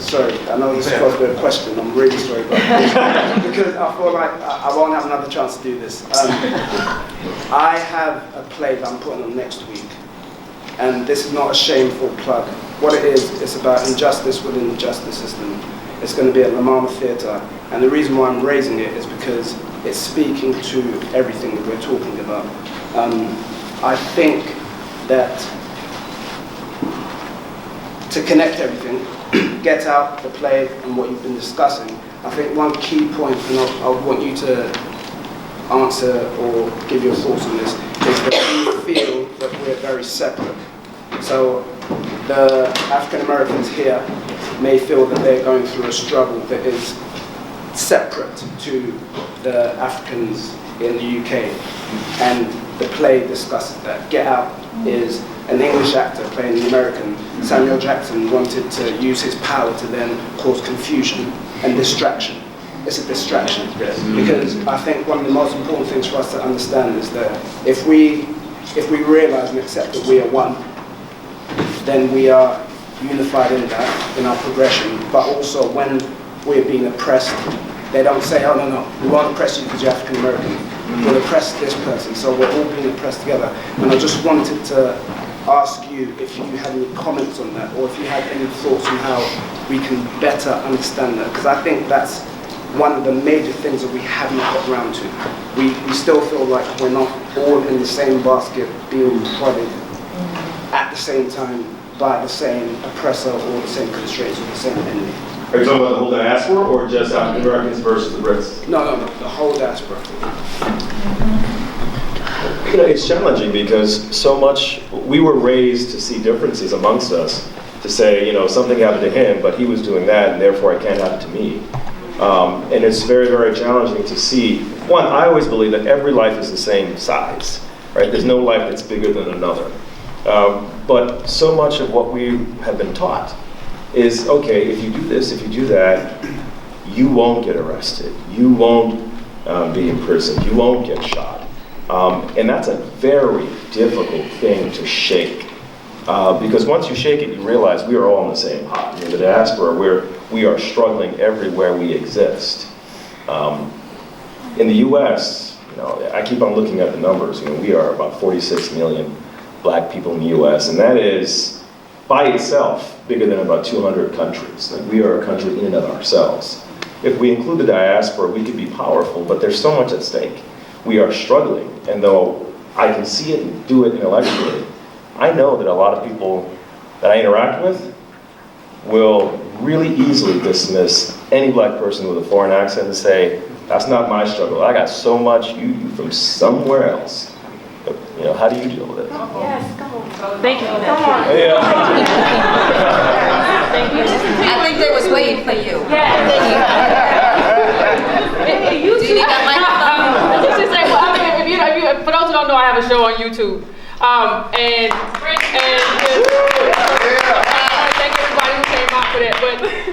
Sorry, I know this is supposed to be a question, I'm really sorry about this, because I feel like I won't have another chance to do this. I have a play that I'm putting on next week, and this is not a shameful plug. What it is, it's about injustice within the justice system. It's going to be at La Mama Theatre, and the reason why I'm raising it is because it's speaking to everything that we're talking about. I think that to connect everything, Get Out, the play, and what you've been discussing, I think one key point, and I want you to answer or give your thoughts on this, is that we feel that we're very separate. So the African Americans here may feel that they're going through a struggle that is separate to the Africans in the UK, and the play discusses that. Get Out is an English actor playing an American. Samuel Jackson wanted to use his power to then cause confusion and distraction. It's a distraction, because I think one of the most important things for us to understand is that if we realize and accept that we are one, then we are unified in that, in our progression. But also when we're being oppressed, they don't say, oh no, we won't oppress you because you're African American. We'll oppress this person, so we're all being oppressed together. And I just wanted to ask you if you had any comments on that, or if you had any thoughts on how we can better understand that, because I think that's one of the major things that we haven't got around to. We still feel like we're not all in the same basket being prodded at the same time by the same oppressor or the same constraints or the same enemy. Are you talking about the whole diaspora, or just African Americans versus the Brits? No, the whole diaspora. You know, it's challenging because so much, we were raised to see differences amongst us, to say, you know, something happened to him, but he was doing that, and therefore it can't happen to me. And it's very, very challenging to see. One, I always believe that every life is the same size, right? There's no life that's bigger than another. But so much of what we have been taught is, okay, if you do this, if you do that, you won't get arrested. You won't be in prison. You won't get shot. And that's a very difficult thing to shake. Because once you shake it, you realize we are all in the same pot. In the diaspora, we are struggling everywhere we exist. In the US, you know, I keep on looking at the numbers. You know, we are about 46 million black people in the US, and that is, by itself, bigger than about 200 countries. Like, we are a country in and of ourselves. If we include the diaspora, we could be powerful, but there's so much at stake. We are struggling, and though I can see it and do it intellectually, I know that a lot of people that I interact with will really easily dismiss any black person with a foreign accent and say, that's not my struggle. I got so much, you from somewhere else. But, you know, how do you deal with it? Yes, come on. Thank you. Come on. Yeah. Thank you. I think they was waiting for you. Yeah. Do you need that microphone? Just to say, well, I mean, for those who don't know, I have a show on YouTube.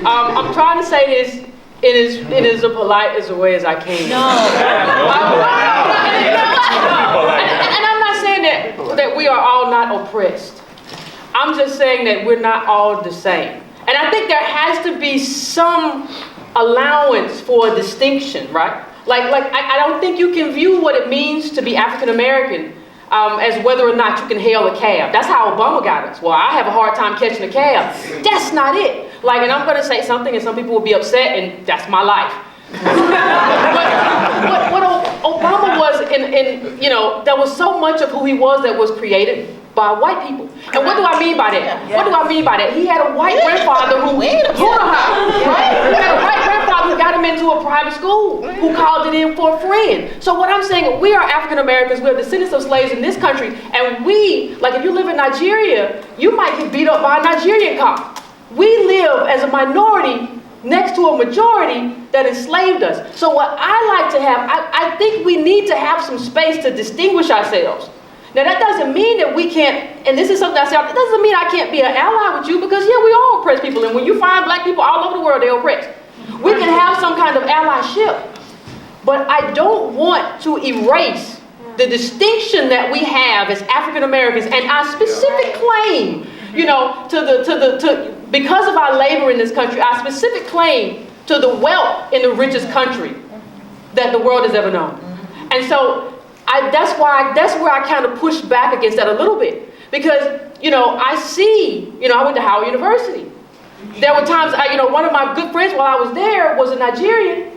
I'm trying to say this in as polite as a way as I can. No. And I'm not saying that we are all not oppressed. I'm just saying that we're not all the same. And I think there has to be some allowance for a distinction, right? Like I don't think you can view what it means to be African American as whether or not you can hail a cab. That's how Obama got us. Well, I have a hard time catching a cab. That's not it. Like, and I'm going to say something, and some people will be upset, and that's my life. but what Obama was, there was so much of who he was that was created by white people. And what do I mean by that? What do I mean by that? He had a white grandfather who had a white grandfather who got him into a private school, who called it in for a friend. So what I'm saying, we are African Americans, we're descendants of slaves in this country, and we, like if you live in Nigeria, you might get beat up by a Nigerian cop. We live as a minority next to a majority that enslaved us. So what I like to have, I think we need to have some space to distinguish ourselves. Now that doesn't mean that we can't, and this is something I say, it doesn't mean I can't be an ally with you, because yeah, we all oppress people, and when you find black people all over the world, they're oppressed. We can have some kind of allyship, but I don't want to erase the distinction that we have as African Americans and our specific claim, because of our labor in this country, our specific claim to the wealth in the richest country that the world has ever known. And so that's where I kind of push back against that a little bit, because I see, I went to Howard University. There were times, one of my good friends while I was there was a Nigerian,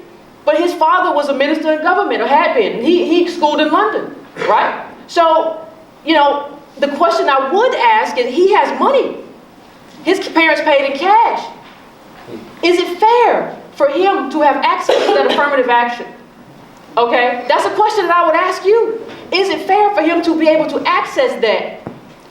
but his father was a minister in government, or had been. He schooled in London, right? So, the question I would ask is, he has money. His parents paid in cash. Is it fair for him to have access to that affirmative action? Okay, that's a question that I would ask you. Is it fair for him to be able to access that,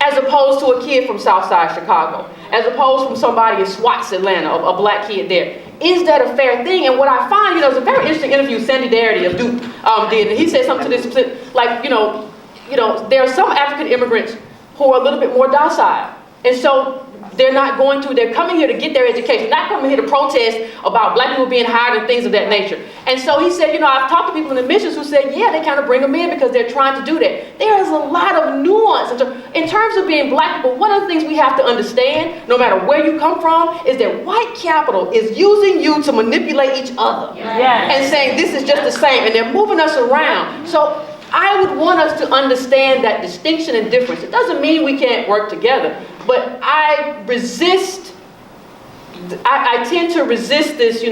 as opposed to a kid from Southside Chicago, as opposed from somebody in Swats, Atlanta, a black kid there? Is that a fair thing? And what I find, it's a very interesting interview Sandy Darity of Duke did, and he said something to this, like, there are some African immigrants who are a little bit more docile, and so they're coming here to get their education, not coming here to protest about black people being hired and things of that nature. And so he said, I've talked to people in admissions who said, yeah, they kind of bring them in because they're trying to do that. There is a lot of nuance. In terms of being black people, one of the things we have to understand, no matter where you come from, is that white capital is using you to manipulate each other. Yes. And saying this is just the same, and they're moving us around. So I would want us to understand that distinction and difference. It doesn't mean we can't work together, but I tend to resist this,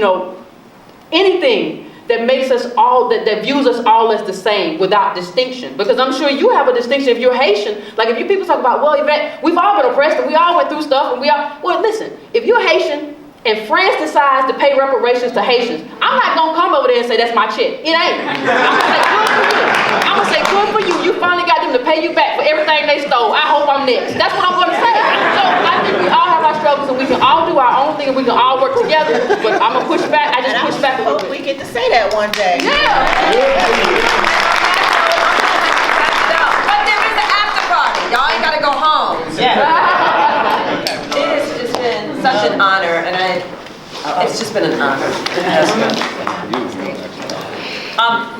anything that makes us all, that views us all as the same without distinction. Because I'm sure you have a distinction if you're Haitian. Like if you people talk about, well, Yvette, we've all been oppressed and we all went through stuff and well, listen, if you're Haitian and France decides to pay reparations to Haitians, I'm not gonna come over there and say that's my check. It ain't. I'm gonna say good for you. You finally got them to pay you back for everything they stole. I hope I'm next. That's what I'm gonna say. So I think we all have our struggles and we can all do our own thing and we can all work together. But I'm gonna push back. I just push back a little bit. We get to say that one day. Yeah. But there is an after party. Y'all ain't gotta go home. Yeah. It has just been such an honor, and it's just been an honor.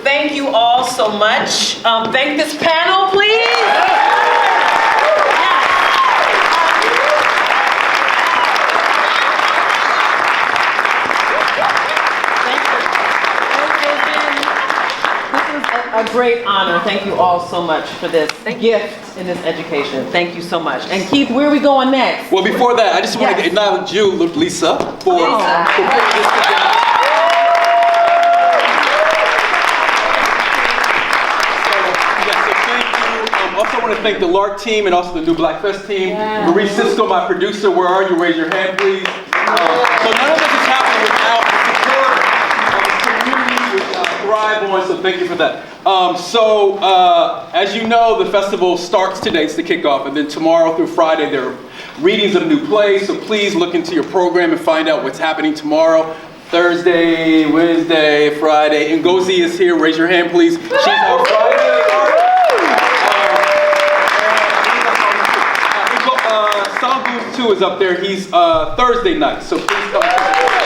Thank you all so much. Thank this panel, please. A great honor. Thank you all so much for this gift and this education. Thank you so much. And Keith, where are we going next? Well, before that, I just want to acknowledge you, Lisa, for putting this together. So thank you. Also want to thank the LARC team and also the New Black Fest team. Marie Cisco, my producer, where are you? Raise your hand, please. So none of this is happening without the support of the community with Thrive On, so thank you for that. As you know, the festival starts today, it's the kickoff, and then tomorrow through Friday there are readings of new plays, so please look into your program and find out what's happening tomorrow. Thursday, Wednesday, Friday. Ngozi is here, raise your hand please. She's our Friday artist. Sangu too is up there, he's Thursday night, so please come.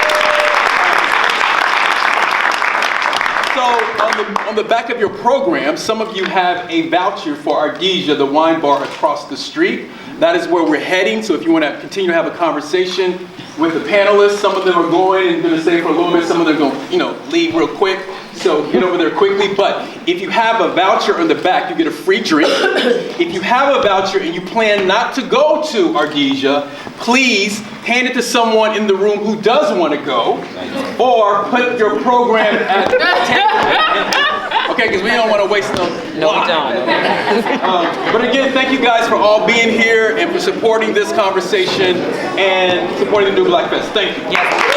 on the back of your program, some of you have a voucher for Ardesia, the wine bar across the street. That is where we're heading. So if you want to continue to have a conversation with the panelists, some of them are going and going to stay for a little bit. Some of them are going to, leave real quick. So get over there quickly. But if you have a voucher on the back, you get a free drink. If you have a voucher and you plan not to go to Ardesia, please hand it to someone in the room who does want to go, or put your program at 10. Okay, because we don't want to waste no. No, we don't. But again, thank you guys for all being here and for supporting this conversation and supporting the New Black Fest. Thank you. Yes.